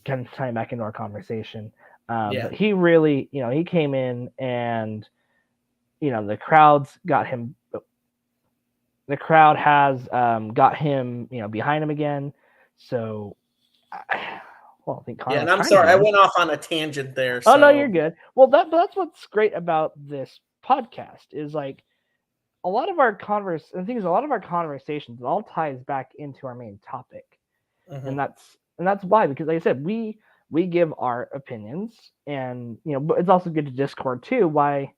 Kind of tying back into our conversation. But he really, he came in and, the crowds got him. The crowd has got him, behind him again. So, I think Connor. Yeah, and I'm sorry, I went off on a tangent there. Oh no, you're good. Well, that's what's great about this podcast is like a lot of our conversations, it all ties back into our main topic, and that's why, because like I said, we we give our opinions, and but it's also good to Discord too. Why,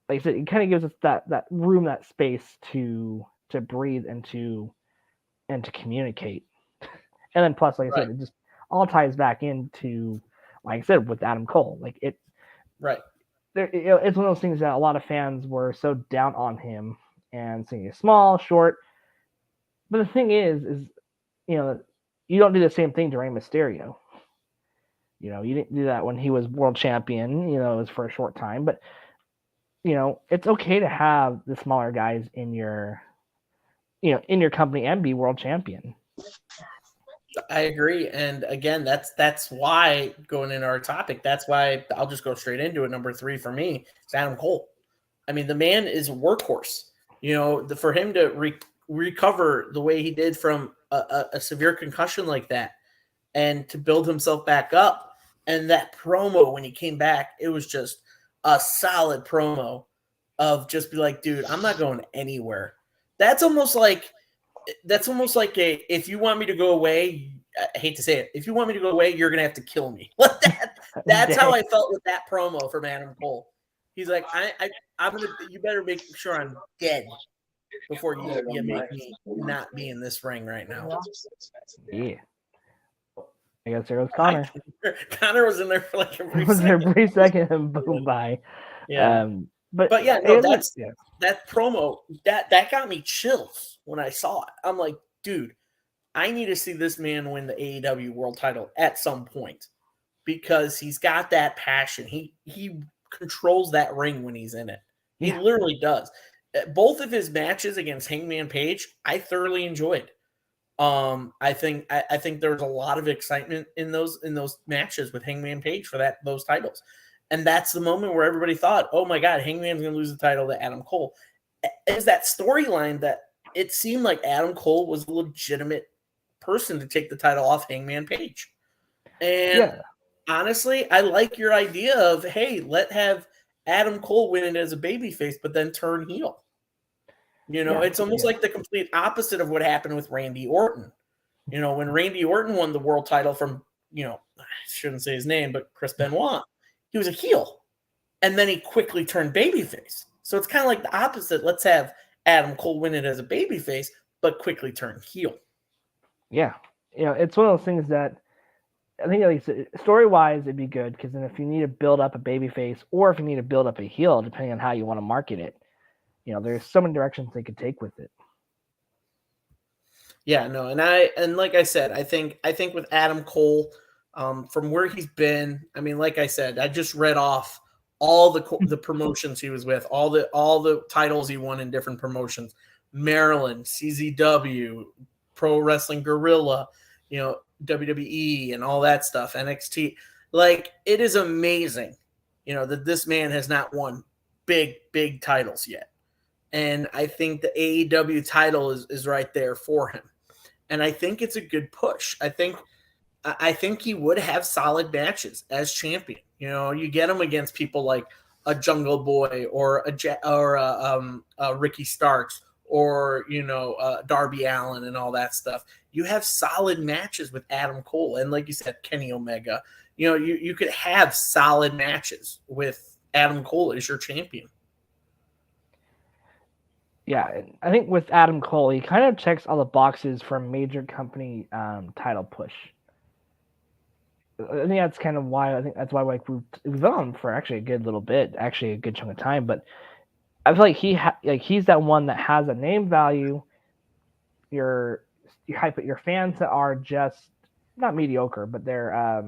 like I said, it kind of gives us that room, that space to breathe and to communicate. And then plus, like I said, it just all ties back into, like I said, with Adam Cole. Like it, right. It's one of those things that a lot of fans were so down on him and saying he's small, short. But the thing is you don't do the same thing to Rey Mysterio. You didn't do that when he was world champion. It was for a short time, but it's okay to have the smaller guys in your company and be world champion. I agree, and again, that's why, going into our topic, that's why I'll just go straight into it. Number 3 for me is Adam Cole. I mean, the man is a workhorse. For him to recover the way he did from a severe concussion like that, and to build himself back up, and that promo when he came back, it was just a solid promo of just be like, dude, I'm not going anywhere. That's almost like if you want me to go away, I hate to say it, if you want me to go away, you're gonna have to kill me. That's how I felt with that promo from Adam Cole. He's like, I'm gonna, you better make sure I'm dead before you make me not be in this ring right now. Yeah. I guess there goes Connor. Connor was in there for like a brief second and boom, bye. Yeah. But yeah, no, that promo that got me chills when I saw it. I'm like, dude, I need to see this man win the AEW world title at some point, because he's got that passion. He controls that ring when he's in it. He literally does. Both of his matches against Hangman Page, I thoroughly enjoyed. I think there was a lot of excitement in those matches with Hangman Page for those titles. And that's the moment where everybody thought, oh my God, Hangman's going to lose the title to Adam Cole. Is that storyline that it seemed like Adam Cole was a legitimate person to take the title off Hangman Page. And honestly, I like your idea of, hey, have Adam Cole win it as a babyface, but then turn heel. It's almost like the complete opposite of what happened with Randy Orton. When Randy Orton won the world title from, I shouldn't say his name, but Chris Benoit, he was a heel. And then he quickly turned babyface. So it's kind of like the opposite. Let's have Adam Cole win it as a babyface, but quickly turn heel. Yeah. It's one of those things that I think, at least story-wise, it'd be good, because then if you need to build up a babyface, or if you need to build up a heel, depending on how you want to market it, there's so many directions they could take with it. Yeah, no, and like I said, I think with Adam Cole, from where he's been, I mean, like I said, I just read off all the promotions he was with, all the titles he won in different promotions: Maryland, CZW, Pro Wrestling Guerrilla, WWE, and all that stuff, NXT. Like, it is amazing, that this man has not won big titles yet. And I think the AEW title is right there for him. And I think it's a good push. I think he would have solid matches as champion. You get him against people like a Jungle Boy or a Ricky Starks or Darby Allin and all that stuff. You have solid matches with Adam Cole, and like you said, Kenny Omega. You could have solid matches with Adam Cole as your champion. Yeah, I think with Adam Cole, he kind of checks all the boxes for a major company title push. I think that's kind of why like we've been on for actually a good little bit, actually a good chunk of time. But I feel like he's that one that has a name value. Your fans that are just not mediocre, but they're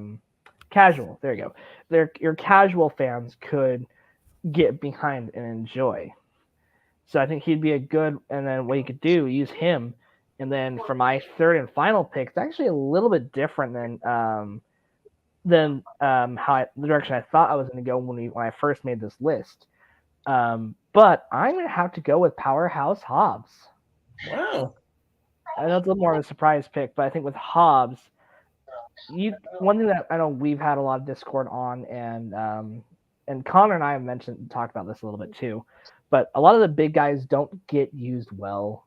casual. There you go. Your casual fans could get behind and enjoy. So I think he'd be a good, and then what you could do, use him. And then for my third and final pick, it's actually a little bit different than the direction I thought I was going to go when I first made this list. But I'm going to have to go with Powerhouse Hobbs. Wow. I know it's a little more of a surprise pick, but I think with Hobbs, one thing that I know we've had a lot of discord on, and Connor and I have talked about this a little bit too, but a lot of the big guys don't get used well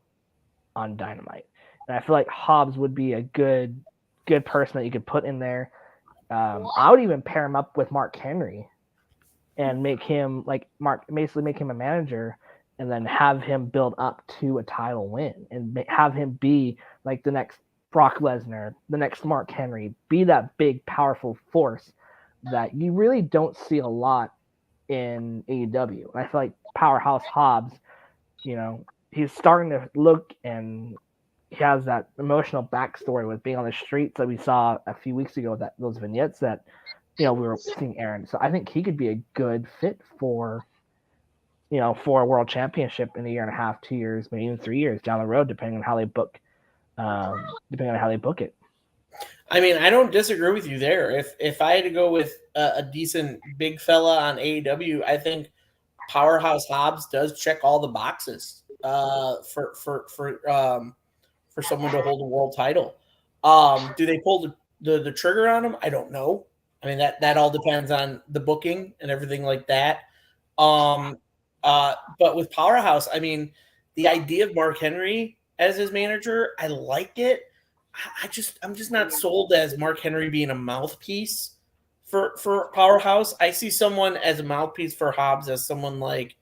on Dynamite. And I feel like Hobbs would be a good person that you could put in there. I would even pair him up with Mark Henry and make him basically make him a manager, and then have him build up to a title win, and have him be like the next Brock Lesnar, the next Mark Henry, be that big, powerful force that you really don't see a lot in AEW. And I feel like Powerhouse Hobbs, he's starting to look, and he has that emotional backstory with being on the streets that we saw a few weeks ago, that those vignettes that we were seeing Aaron. So I think he could be a good fit for for a world championship in a year and a half, 2 years, maybe even 3 years down the road, depending on how they book it. I mean, I don't disagree with you there. If I had to go with a decent big fella on AEW, I think Powerhouse Hobbs does check all the boxes for someone to hold a world title. Do they pull the trigger on him? I don't know. I mean, that all depends on the booking and everything like that. But with Powerhouse, I mean, the idea of Mark Henry as his manager, I like it. I'm just not sold as Mark Henry being a mouthpiece for Powerhouse. I see someone as a mouthpiece for Hobbs as someone like,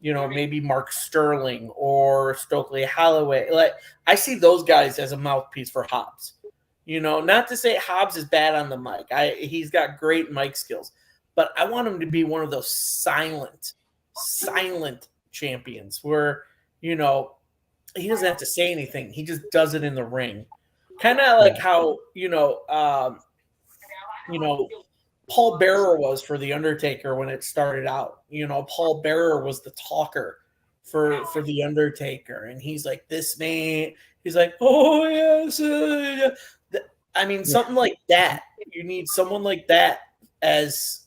maybe Mark Sterling or Stokely Holloway. Like, I see those guys as a mouthpiece for Hobbs. Not to say Hobbs is bad on the mic. He's got great mic skills, but I want him to be one of those silent champions where, he doesn't have to say anything. He just does it in the ring. Kind of like how, Paul Bearer was for The Undertaker when it started out. Paul Bearer was the talker for The Undertaker. And he's like, this man, he's like, oh, yes. I mean, something like that. You need someone like that as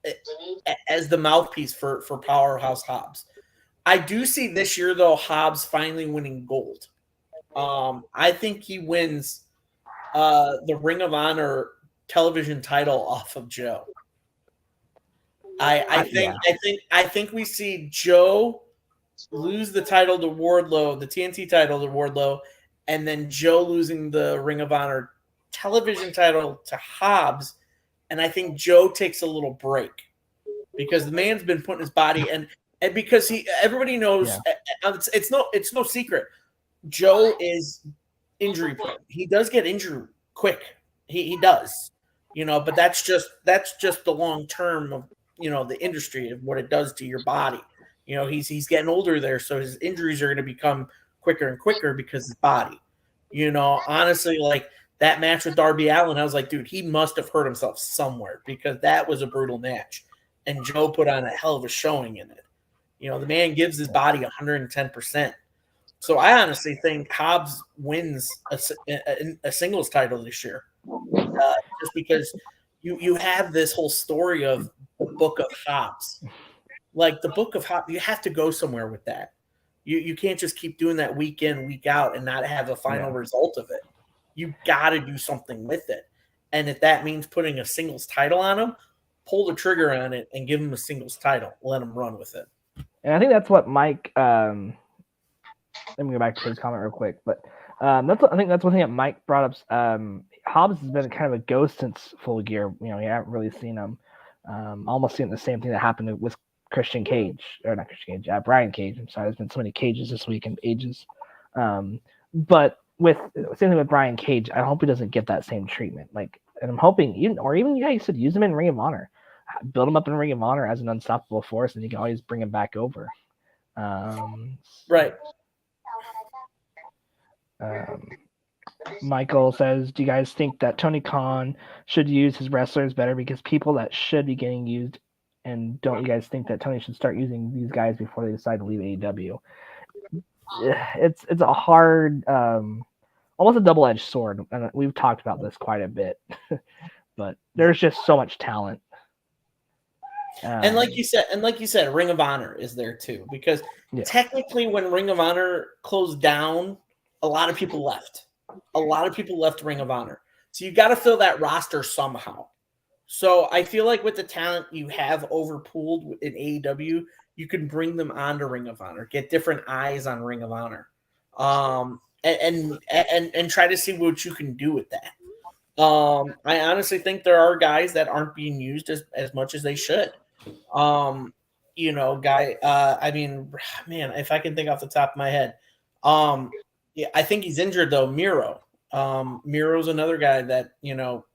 the mouthpiece for Powerhouse Hobbs. I do see this year, though, Hobbs finally winning gold. I think he wins the Ring of Honor television title off of Joe. I think we see Joe lose the title to Wardlow, the TNT title to Wardlow, and then Joe losing the Ring of Honor television title to Hobbs. And I think Joe takes a little break because the man's been putting his body and because everybody knows it's no secret. Joe is injury prone. He does get injured quick. He does, but that's just the long term of the industry of what it does to your body. He's getting older there, so his injuries are going to become quicker and quicker because his body. Honestly, like that match with Darby Allin, I was like, dude, he must have hurt himself somewhere because that was a brutal match, and Joe put on a hell of a showing in it. The man gives his body 110%. So I honestly think Hobbs wins a singles title this year, just because you have this whole story of the Book of Hobbs. Like the Book of Hobbs, you have to go somewhere with that. You can't just keep doing that week in, week out and not have a final result of it. You got to do something with it. And if that means putting a singles title on him, pull the trigger on it and give him a singles title. Let him run with it. And I think that's what Mike let me go back to his comment real quick, but I think that's one thing that Mike brought up. Hobbs has been kind of a ghost since Full Gear. You haven't really seen him. Almost seeing the same thing that happened with Christian Cage, or not Christian Cage, Brian Cage. I'm sorry, there's been so many Cages this week and ages. But with same thing with Brian Cage, I hope he doesn't get that same treatment. And I'm hoping even you said use him in Ring of Honor, build him up in Ring of Honor as an unstoppable force, and you can always bring him back over. Right. Michael says, do you guys think that Tony Khan should use his wrestlers better because people that should be getting used, and don't you guys think that Tony should start using these guys before they decide to leave AEW? It's a hard, almost a double-edged sword, and we've talked about this quite a bit, but there's just so much talent. And like you said, Ring of Honor is there too, because technically when Ring of Honor closed down, a lot of people left. A lot of people left Ring of Honor. So you got to fill that roster somehow. So I feel like with the talent you have overpooled in AEW, you can bring them onto Ring of Honor, get different eyes on Ring of Honor, and try to see what you can do with that. I honestly think there are guys that aren't being used as much as they should. I mean, man, if I can think off the top of my head, yeah, I think he's injured though. Miro, Miro's another guy that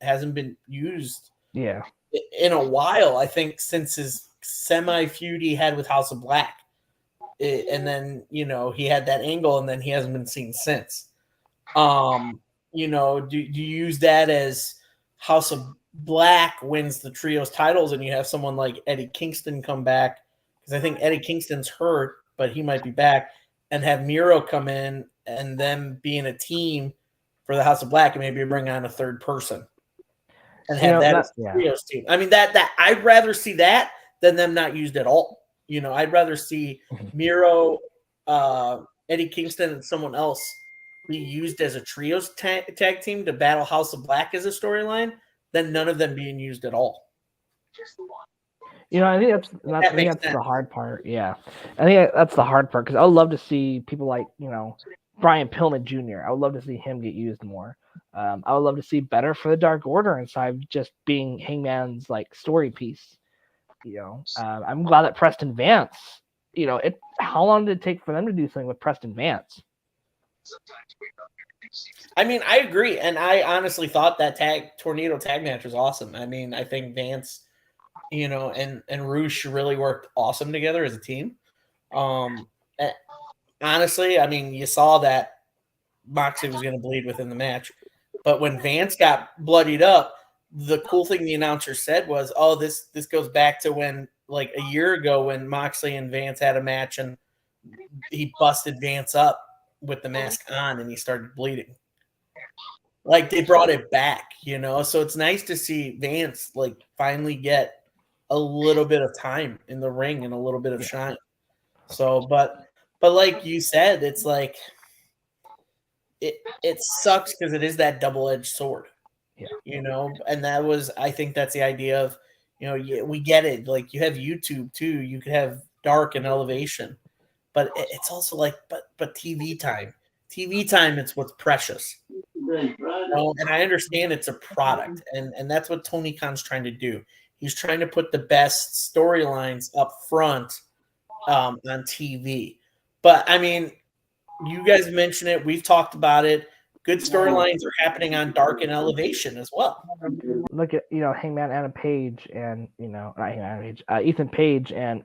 hasn't been used, in a while. I think since his semi feud he had with House of Black, and then he had that angle, and then he hasn't been seen since. Do you use that as House of Black wins the trios titles, and you have someone like Eddie Kingston come back, because I think Eddie Kingston's hurt, but he might be back, and have Miro come in and them being a team for the House of Black, and maybe bring on a third person and have that as a trios team. I mean, that I'd rather see that than them not used at all. I'd rather see Miro, Eddie Kingston, and someone else be used as a trios tag team to battle House of Black as a storyline than none of them being used at all. I think that's the hard part. Yeah, I think that's the hard part, because I would love to see people like Brian Pillman Jr. I would love to see him get used more. I would love to see better for the Dark Order inside just being Hangman's like story piece. I'm glad that Preston Vance. How long did it take for them to do something with Preston Vance? I mean, I agree, and I honestly thought that Tornado tag match was awesome. I mean, I think Vance, and Roosh really worked awesome together as a team. Honestly, I mean, you saw that Moxley was going to bleed within the match, but when Vance got bloodied up, the cool thing the announcer said was, "Oh, this goes back to when, like, a year ago, when Moxley and Vance had a match, and he busted Vance up with the mask on, and he started bleeding." Like, they brought it back, so it's nice to see Vance like finally get a little bit of time in the ring and a little bit of shine. So, but like you said, it's like it sucks because it is that double-edged sword, and I think that's the idea of, we get it. Like, you have YouTube too, you could have Dark and Elevation, but it's also like, but TV time, it's what's precious. And I understand it's a product, and that's what Tony Khan's trying to do. He's trying to put the best storylines up front on TV. But I mean, you guys mentioned it. We've talked about it. Good storylines are happening on Dark and Elevation as well. Look at Hangman Adam Page, and not Hangman Adam Page, Ethan Page, and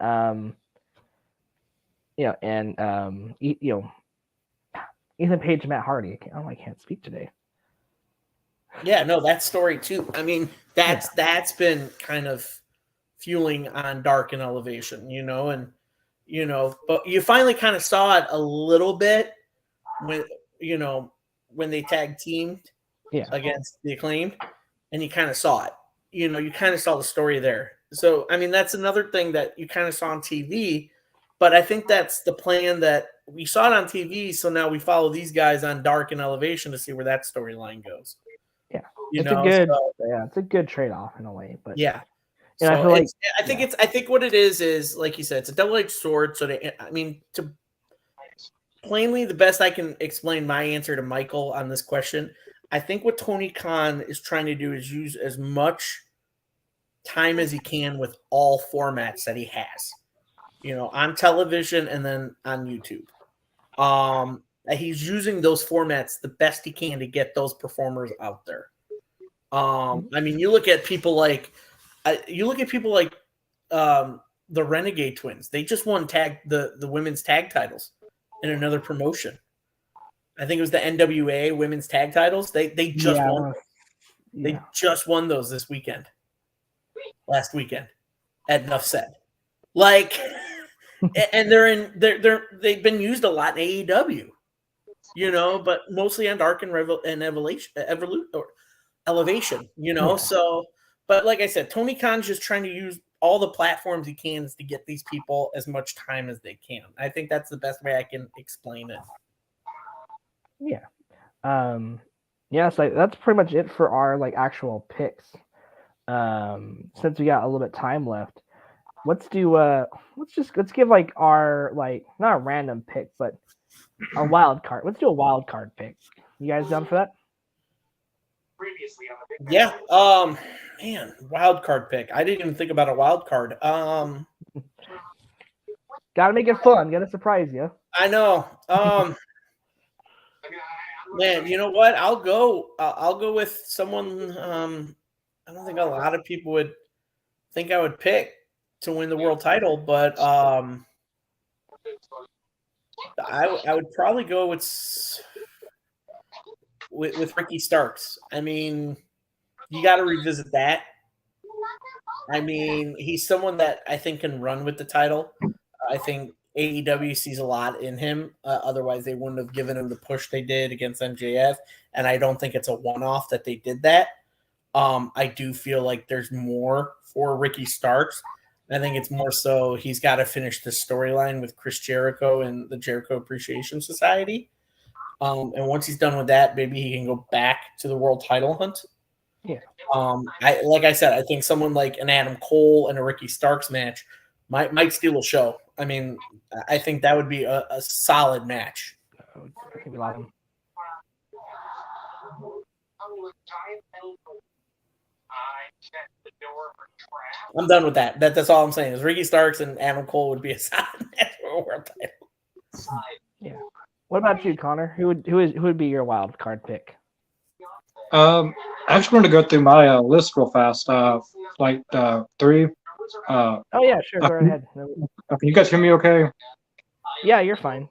Ethan Page, Matt Hardy. I can't speak today. Yeah, no, that story too. I mean, that's been kind of fueling on Dark and Elevation, but you finally kind of saw it a little bit when they tag teamed against the Acclaimed, and you kind of saw it. You kind of saw the story there. So, I mean, that's another thing that you kind of saw on TV, but I think that's the plan, that we saw it on TV, so now we follow these guys on Dark and Elevation to see where that storyline goes. Yeah, it's a good trade-off in a way, but yeah. And so I think what it is like you said, it's a double-edged sword. So to plainly, the best I can explain my answer to Michael on this question, I think what Tony Khan is trying to do is use as much time as he can with all formats that he has, on television and then on YouTube. He's using those formats the best he can to get those performers out there. I mean, you look at people like the Renegade Twins. They just won the women's tag titles in another promotion. I think it was the NWA women's tag titles. They just won. They just won those last weekend. Enough said. Like, and they've been used a lot in AEW, but mostly on Dark and Elevation, So, but like I said, Tony Khan's just trying to use all the platforms he can to get these people as much time as they can. I think that's the best way I can explain it. Yeah. So that's pretty much it for our actual picks. Since we got a little bit of time left, let's give our not a random pick, but a wild card. Let's do a wild card pick. You guys done for that? Yeah. Man, wild card pick. I didn't even think about a wild card. Gotta make it fun. Gotta surprise you. I know. Man, you know what? I'll go. I'll go with someone. I don't think a lot of people would think I would pick to win the world title, but I would probably go with Ricky Starks. I mean, you got to revisit that. I mean, he's someone that I think can run with the title. I think AEW sees a lot in him. Otherwise, they wouldn't have given him the push they did against MJF. And I don't think it's a one-off that they did that. I do feel like there's more for Ricky Starks. I think it's more so he's got to finish the storyline with Chris Jericho and the Jericho Appreciation Society. And once he's done with that, maybe he can go back to the world title hunt. Yeah. Like I said, I think someone like an Adam Cole and a Ricky Starks match might steal a show. I mean, I think that would be a solid match. I think we like him. I'm done with that. That's all I'm saying. Is Ricky Starks and Adam Cole would be a solid match for a world title. Yeah. What about you, Connor? Who would be your wild card pick? I just wanted to go through my list real fast. Like three. Oh yeah, sure. Go ahead. Can you guys hear me okay? Yeah, you're fine.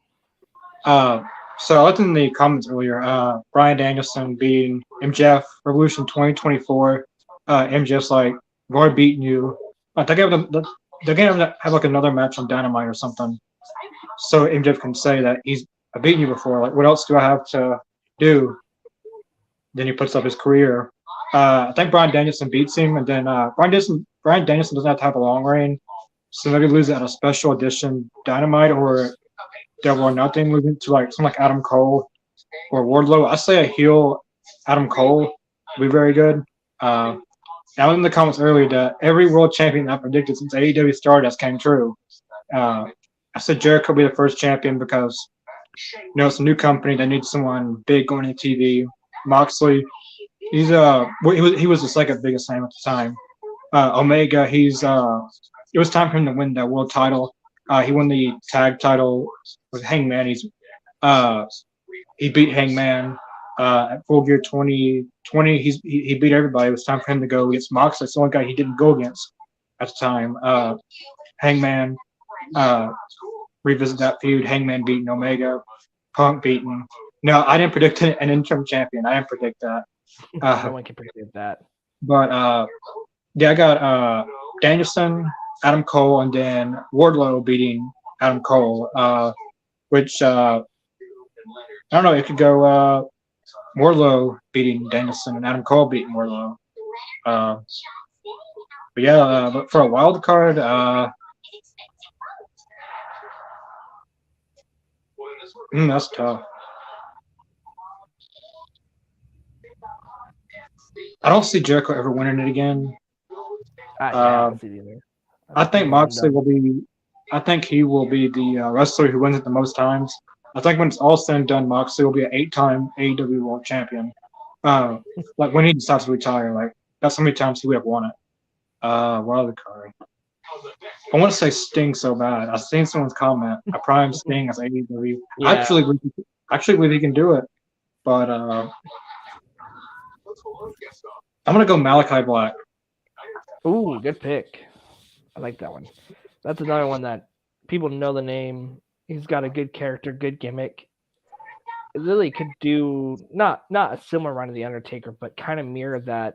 So I looked in the comments earlier. Bryan Danielson beating MJF Revolution 2024. MJF's like, Roy beating you. They're gonna have like another match on Dynamite or something. So MJF can say that he's beaten you before. Like, what else do I have to do? Then he puts up his career. I think Bryan Danielson beats him, and then Bryan Danielson doesn't have to have a long reign, so maybe lose it at a special edition Dynamite or Double or Nothing, losing to like someone like Adam Cole or Wardlow. I say a heel Adam Cole would be very good. Now in the comments earlier that every world champion I predicted since AEW started has came true. I said Jericho will be the first champion because it's a new company. They need someone big going to TV. Moxley, he was the second biggest name at the time. Omega, it was time for him to win that world title. He won the tag title with Hangman. He beat Hangman at Full Gear 2020. He beat everybody. It was time for him to go against Moxley. It's the only guy he didn't go against at the time. Hangman, revisit that feud. Hangman beating Omega. Punk beating. No, I didn't predict an interim champion. I didn't predict that. No one can predict that. But yeah, I got Danielson, Adam Cole, and then Wardlow beating Adam Cole. Which I don't know. It could go Wardlow beating Danielson and Adam Cole beating Wardlow. But yeah, but for a wild card, that's tough. I don't see Jericho ever winning it again. I don't see it either. I think Moxley will be. I think he will be the wrestler who wins it the most times. I think when it's all said and done, Moxley will be an 8-time AEW World Champion. Like when he decides to retire, like that's how many times he would have won it. Wild card. I want to say Sting so bad. I've seen someone's comment. I prime Sting as AEW. Yeah. Actually believe he can do it, but I'm gonna go Malachi Black. Ooh, good pick. I like that one. That's another one that people know the name. He's got a good character, good gimmick. It really could do not a similar run to the Undertaker, but kind of mirror that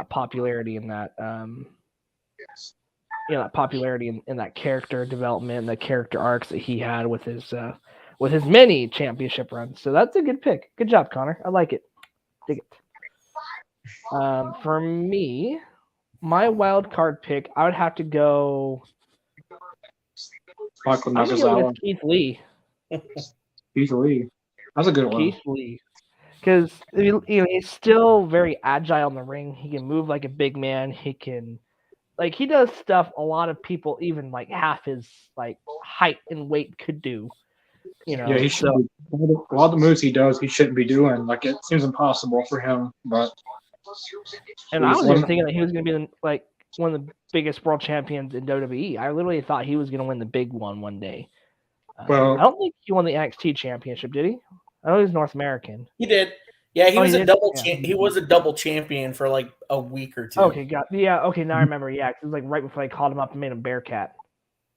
popularity and that that popularity in that character development and the character arcs that he had with his many championship runs. So that's a good pick. Good job, Connor. I like it. Dig it. For me, my wild card pick, I would have to go. With Keith Lee. Keith Lee. That's a good one. Keith Lee. Because he's still very agile in the ring. He can move like a big man. He can, he does stuff a lot of people, even like half his height and weight, could do. Yeah, he should. A lot of the moves he does, he shouldn't be doing. Like, it seems impossible for him, but And I was even thinking that he was going to be like one of the biggest world champions in WWE. I literally thought he was going to win the big one day. Well, I don't think he won the NXT championship, did he? I know he's North American. He did. Yeah, he was a double champion for like a week or two. Okay, okay, now I remember. Yeah, because it was like right before I called him up and made him Bearcat.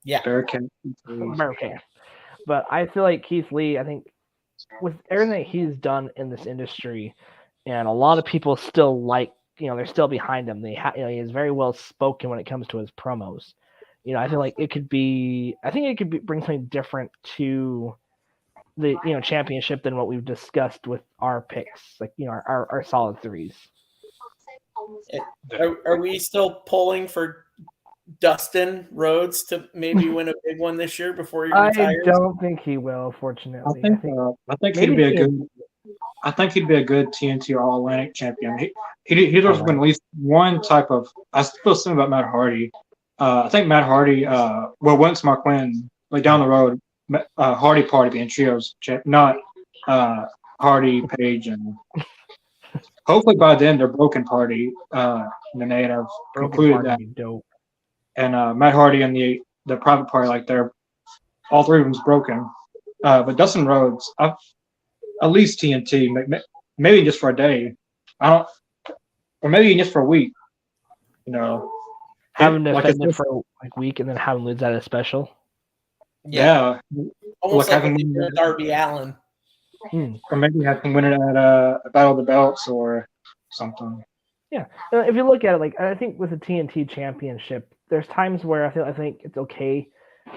Yeah, Bearcat. But I feel like Keith Lee, I think, with everything that he's done in this industry, and a lot of people still like, they're still behind him. He is very well spoken when it comes to his promos. I feel like it could be. I think it could bring something different to the championship than what we've discussed with our picks, like our solid threes. Are we still polling for Dustin Rhodes to maybe win a big one this year before he retires? I don't think he will. Fortunately, I think he'd be a good. I think he'd be a good TNT or All Atlantic champion. He deserves to win at least one type of. I feel something about Matt Hardy. I think Matt Hardy. Once Mark Quinn, like down the road, Hardy Party being trios, not Hardy, Page, and hopefully by then they're Broken Party. And they have concluded that. Dope. And Matt Hardy and the Private Party, like they're all three of them's broken. But Dustin Rhodes, at least TNT, maybe just for a day. Or maybe just for a week. Have him defend it for a week and then have him lose at a special. Yeah. Almost like Darby Allin. Or maybe have him win it at a Battle of the Belts or something. Yeah. If you look at it, I think with the TNT championship, there's times where I think it's okay,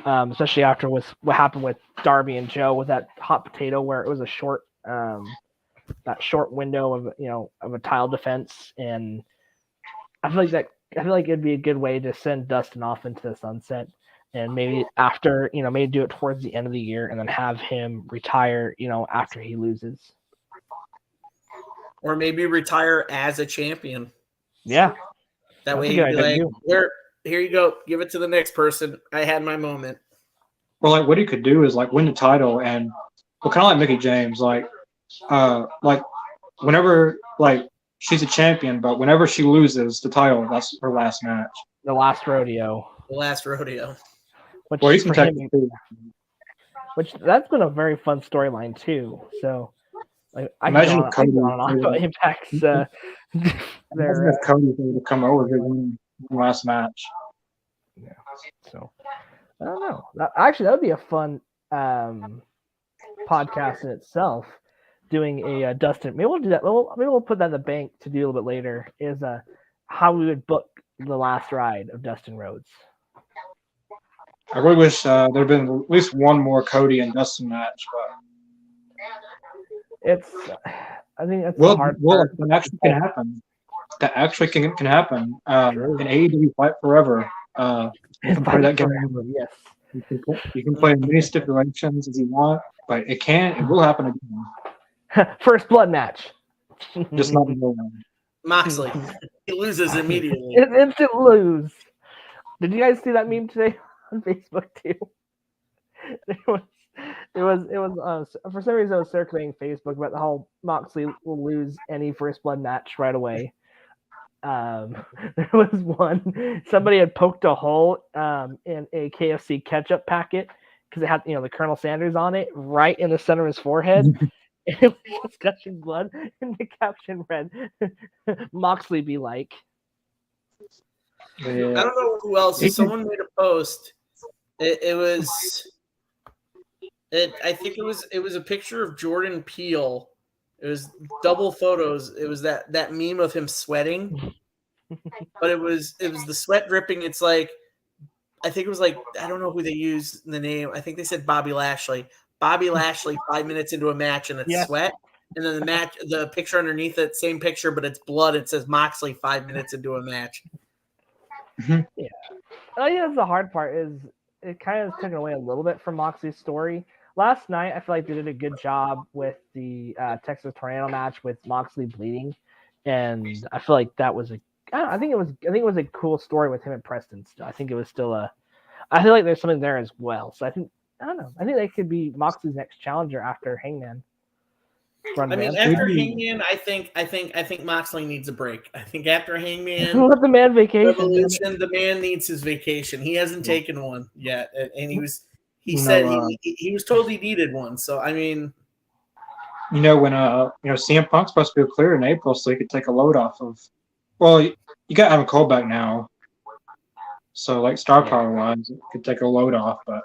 especially after what happened with Darby and Joe with that hot potato where it was a short window of a tile defense, and I feel like it'd be a good way to send Dustin off into the sunset, and maybe after maybe do it towards the end of the year and then have him retire after he loses, or maybe retire as a champion. Yeah, that way he'd be like, here you go, give it to the next person. I had my moment. Well, like what he could do is like win the title and kind of like Mickie James, like whenever she's a champion, but whenever she loses the title, that's her last match. The last rodeo. Which that's been a very fun storyline too. So imagine Cody Impact's if Cody would come over here in the last match. Yeah. So I don't know. Actually, that would be a fun podcast in itself. Doing a Dustin. Maybe we'll do that. Maybe we'll put that in the bank to do a little bit later. Is how we would book the last ride of Dustin Rhodes. I really wish there'd been at least one more Cody and Dustin match, but I think that's the hard part. That actually can happen. That actually can happen. In AEW Fight Forever, you can play that game. Yes. You can play as many stipulations as you want, but it will happen again. First blood match. Just not the one. Moxley. He loses immediately. Instant lose. Did you guys see that meme today on Facebook too? It was for some reason it was circulating Facebook about the whole Moxley will lose any first blood match right away. There was one, somebody had poked a hole in a KFC ketchup packet because it had the Colonel Sanders on it right in the center of his forehead. It was just gushing blood, and the caption read, "Moxley be like." Yeah. I don't know who else. Someone made a post. I think it was a picture of Jordan Peele. It was double photos. It was that meme of him sweating, but it was the sweat dripping. It's like, I think it was like, I don't know who they used in the name. I think they said Bobby Lashley. Bobby Lashley 5 minutes into a match and it's sweat. And then the picture underneath it, same picture, but it's blood. It says Moxley 5 minutes into a match. Yeah. I think that's the hard part is it kind of taken away a little bit from Moxley's story. Last night, I feel like they did a good job with the Texas Tornado match with Moxley bleeding. And I feel like that was I think it was a cool story with him and Preston still. I think it was still I feel like there's something there as well. So I don't know. I think they could be Moxley's next challenger after Hangman. I mean, after Hangman, I think Moxley needs a break. I think after Hangman, let the man vacation. Revolution, the man needs his vacation. He hasn't taken one yet, and he said he was told he needed one. So I mean, when CM Punk's supposed to be clear in April, so he could take a load off of. Well, you got Adam Cole back now, so like star power wise, could take a load off, but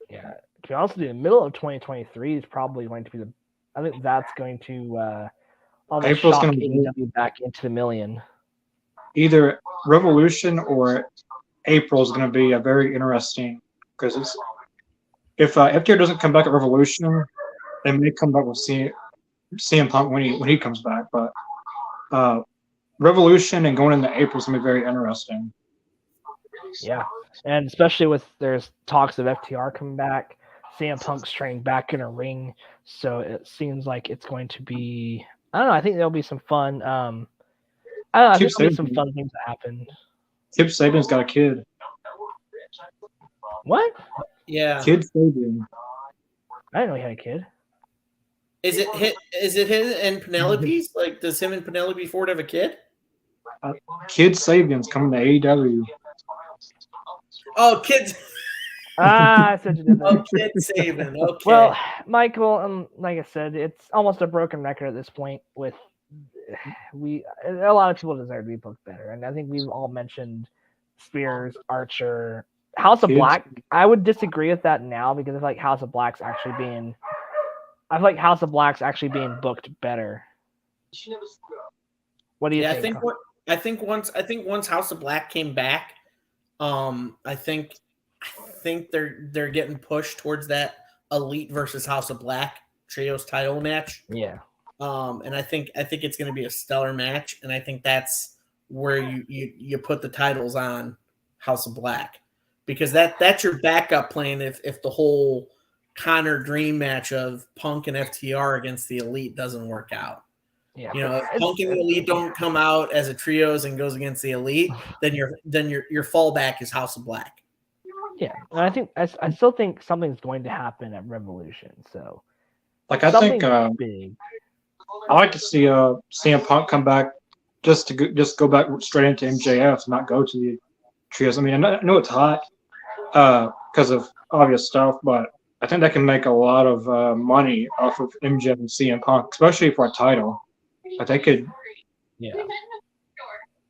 yeah. To be honest with you, the middle of 2023 is probably going to be I think that's going to almost April's shock going to AEW back into the million. Either Revolution or April is going to be a very interesting because if FTR doesn't come back at Revolution, they may come back with CM Punk when he comes back. But Revolution and going into April is going to be very interesting. Yeah, and especially with there's talks of FTR coming back, CM Punk's training back in a ring, so it seems like it's going to be. I don't know. I think there'll be some fun. I think there'll be some fun things that happen. Kip Sabian's got a kid. What? Yeah. Kid Sabian. I didn't know he had a kid. Is it his and Penelope's? Like, does him and Penelope Ford have a kid? Kid Sabian's coming to AEW. Oh, kids. I said you did that. Oh, Kid Sabian. Okay. Well, Michael, like I said, it's almost a broken record at this point. With a lot of people deserve to be booked better, and I think we've all mentioned Spears, Archer, House of Black. I would disagree with that now because I feel like House of Black's actually being. I feel like House of Black's actually being booked better. What do you think? I think once House of Black came back, I think they're getting pushed towards that Elite versus House of Black trios title match. Yeah. And I think it's going to be a stellar match, and I think that's where you put the titles on House of Black, because that's your backup plan if the whole Connor dream match of Punk and FTR against the Elite doesn't work out. Yeah. If Punk and the Elite don't come out as a trios and goes against the Elite, then your fallback is House of Black. Yeah, and I still think something's going to happen at Revolution. So, like I think big. I like to see CM Punk come back just go back straight into MJF, not go to the trios. I mean, I know it's hot because of obvious stuff, but I think that can make a lot of money off of MJF and CM Punk, especially for a title. But they could, yeah.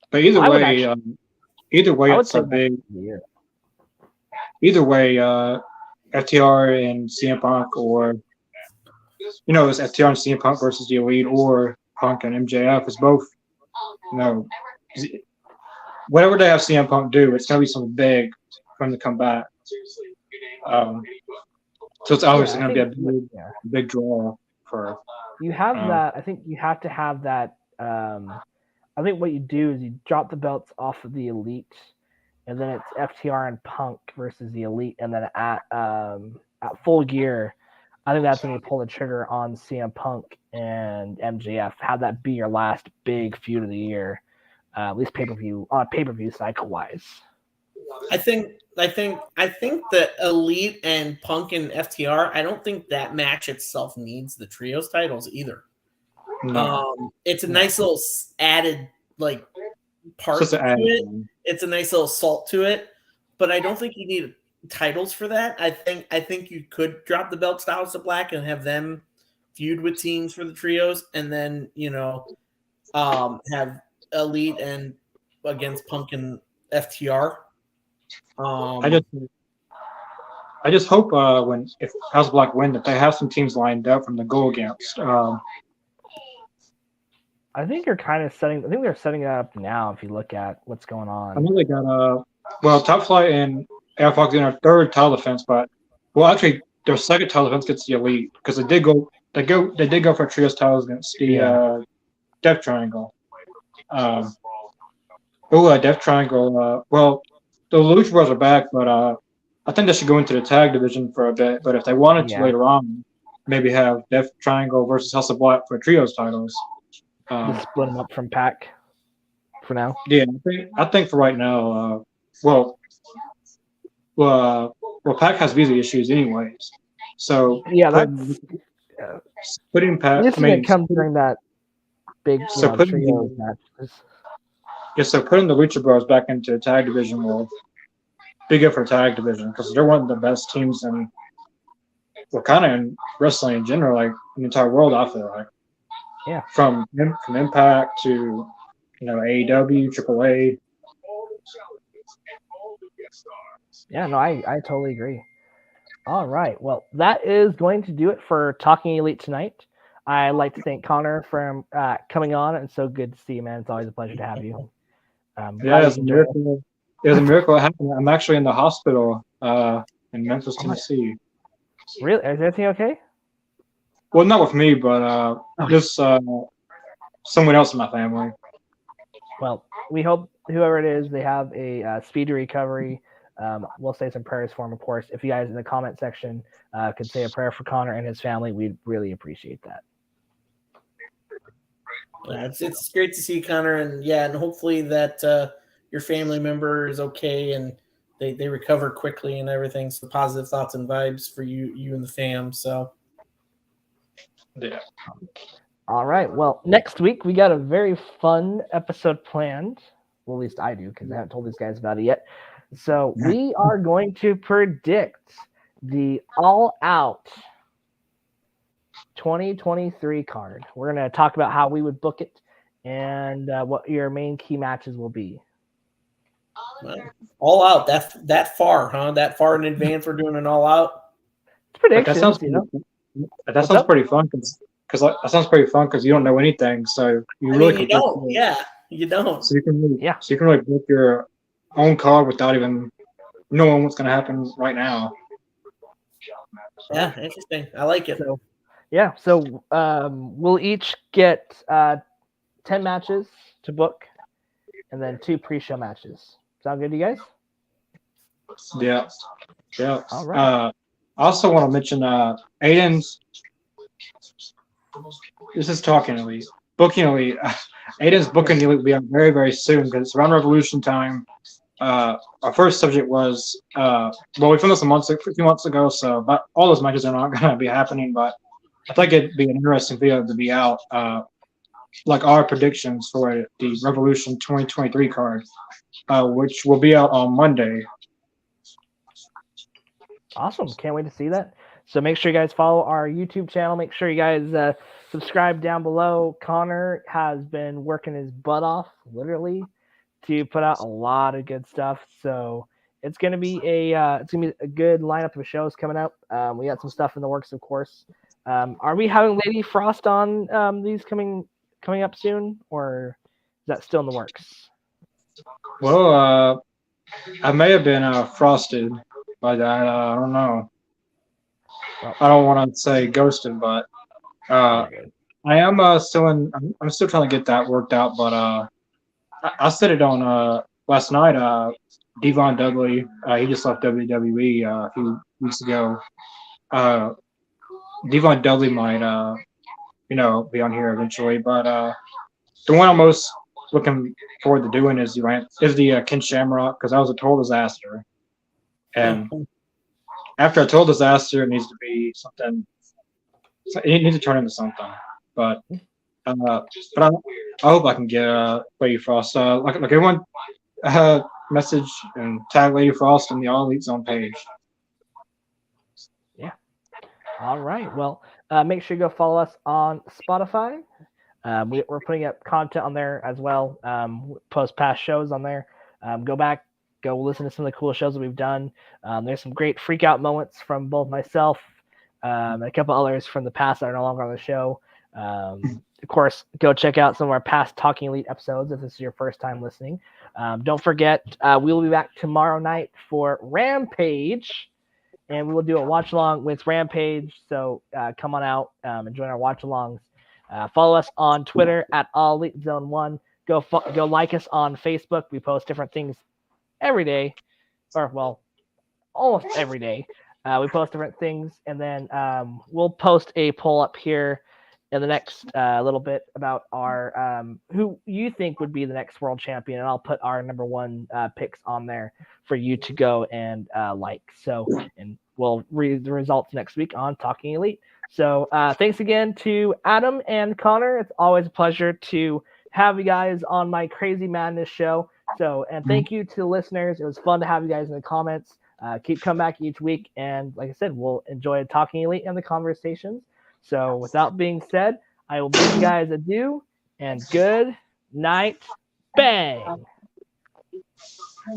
But either way, it's a big. Either way, FTR and CM Punk, or it's FTR and CM Punk versus the Elite, or Punk and MJF is both. Whatever they have CM Punk do, it's gonna be something big for him to come back. So it's obviously gonna be a big draw for. You have that. I think you have to have that. I think what you do is you drop the belts off of the Elite, and then it's FTR and Punk versus the Elite, and then at Full Gear, I think that's when you pull the trigger on CM Punk and MJF. Have that be your last big feud of the year, at least pay-per-view cycle wise. I think that Elite and Punk and FTR, I don't think that match itself needs the trios titles either. No. It's a nice little added part to it. It's a nice little salt to it, but I don't think you need titles for that. I think you could drop the belts to House of Black and have them feud with teams for the trios, and then have Elite and against Punk and FTR. I just hope if House of Black win that they have some teams lined up from the go against. I think you're kind of setting. I think they're setting that up now. If you look at what's going on, I know they got Top Flight and Air Fox in their third title defense, but actually their second title defense gets the Elite because they did go for trios titles against the Death Triangle. Death Triangle. The Lucha Bros are back, but I think they should go into the tag division for a bit. But if they wanted to later on, maybe have Death Triangle versus House of Black for trios titles. Just split them up from Pac for now. Yeah, I think for right now. Pac has visa issues anyways. So yeah, putting Pat. This didn't come during that big trio matches. Yeah, so putting the Lucha Bros back into the tag division will be good for tag division because they're one of the best teams in, well, kind of in wrestling in general, like in the entire world. I feel like, yeah, from Impact to AEW, AAA. Yeah, no, I totally agree. All right, well, that is going to do it for Talking Elite tonight. I'd like to thank Connor for coming on, and so good to see you, man. It's always a pleasure to have you. Yeah, it's a miracle. It was a miracle it happened. I'm actually in the hospital in Memphis, Tennessee. Really? Is everything okay? Well, not with me, but just someone else in my family. Well, we hope whoever it is, they have a speedy recovery. We'll say some prayers for him, of course. If you guys in the comment section could say a prayer for Connor and his family, we'd really appreciate that. Yeah, it's great to see Connor, and hopefully that your family member is okay and they recover quickly and everything. So positive thoughts and vibes for you and the fam. So yeah. All right. Well, next week we got a very fun episode planned. Well, at least I do because I haven't told these guys about it yet. So we are going to predict the All Out 2023 card. We're going to talk about how we would book it and what your main key matches will be. All Out, that far, huh? That far in advance we're doing an All Out? It's predictions, that sounds pretty fun because that sounds pretty fun because you don't know anything, so you don't. Yeah, you don't. So you can really book your own card without even knowing what's going to happen right now. Yeah, interesting. I like it. So we'll each get 10 matches to book and then 2 pre-show matches. Sound good to you guys? Yeah. All right. I also want to mention Aiden's. This is Talking Elite. Booking Elite. Aiden's Booking Elite will be on very, very soon because it's around Revolution time. Our first subject was we filmed this a few months ago, so but all those matches are not going to be happening. But I think it'd be an interesting video to be out, like our predictions for the Revolution 2023 card, which will be out on Monday. Awesome! Can't wait to see that. So make sure you guys follow our YouTube channel. Make sure you guys subscribe down below. Connor has been working his butt off, literally, to put out a lot of good stuff. So it's gonna be a good lineup of shows coming up. We got some stuff in the works, of course. Are we having Lady Frost on these coming up soon, or is that still in the works? Well, I may have been frosted by that. I don't know. Well, I don't want to say ghosted, but I am I'm still trying to get that worked out. But I said it on last night. Devon Dudley, he just left WWE a few weeks ago. Devon Dudley might be on here eventually, but the one I'm most looking forward to doing is the Ken Shamrock because that was a total disaster. And after a total disaster, it needs to be something. It needs to turn into something. But I hope I can get Lady Frost. Like everyone, message and tag Lady Frost in the All Elite Zone page. Yeah. All right. Well, make sure you go follow us on Spotify. We're putting up content on there as well. Post past shows on there. Go listen to some of the cool shows that we've done. There's some great freak out moments from both myself and a couple others from the past that are no longer on the show. Of course, go check out some of our past Talking Elite episodes if this is your first time listening. Don't forget, we will be back tomorrow night for Rampage, and we will do a watch along with Rampage. So come on out and join our watch alongs. Follow us on Twitter at All Elite Zone 1. Go like us on Facebook. We post different things every day, almost every day. We post different things, and then we'll post a poll up here in the next little bit about our who you think would be the next world champion, and I'll put our number 1 picks on there for you to go and like. So, and we'll read the results next week on Talking Elite. So thanks again to Adam and Connor. It's always a pleasure to have you guys on my Crazy Madness show. So, and thank you to the listeners. It was fun to have you guys in the comments. Keep coming back each week. And like I said, we'll enjoy talking elite and the conversations. So without being said, I will bid you guys adieu and good night. Bang.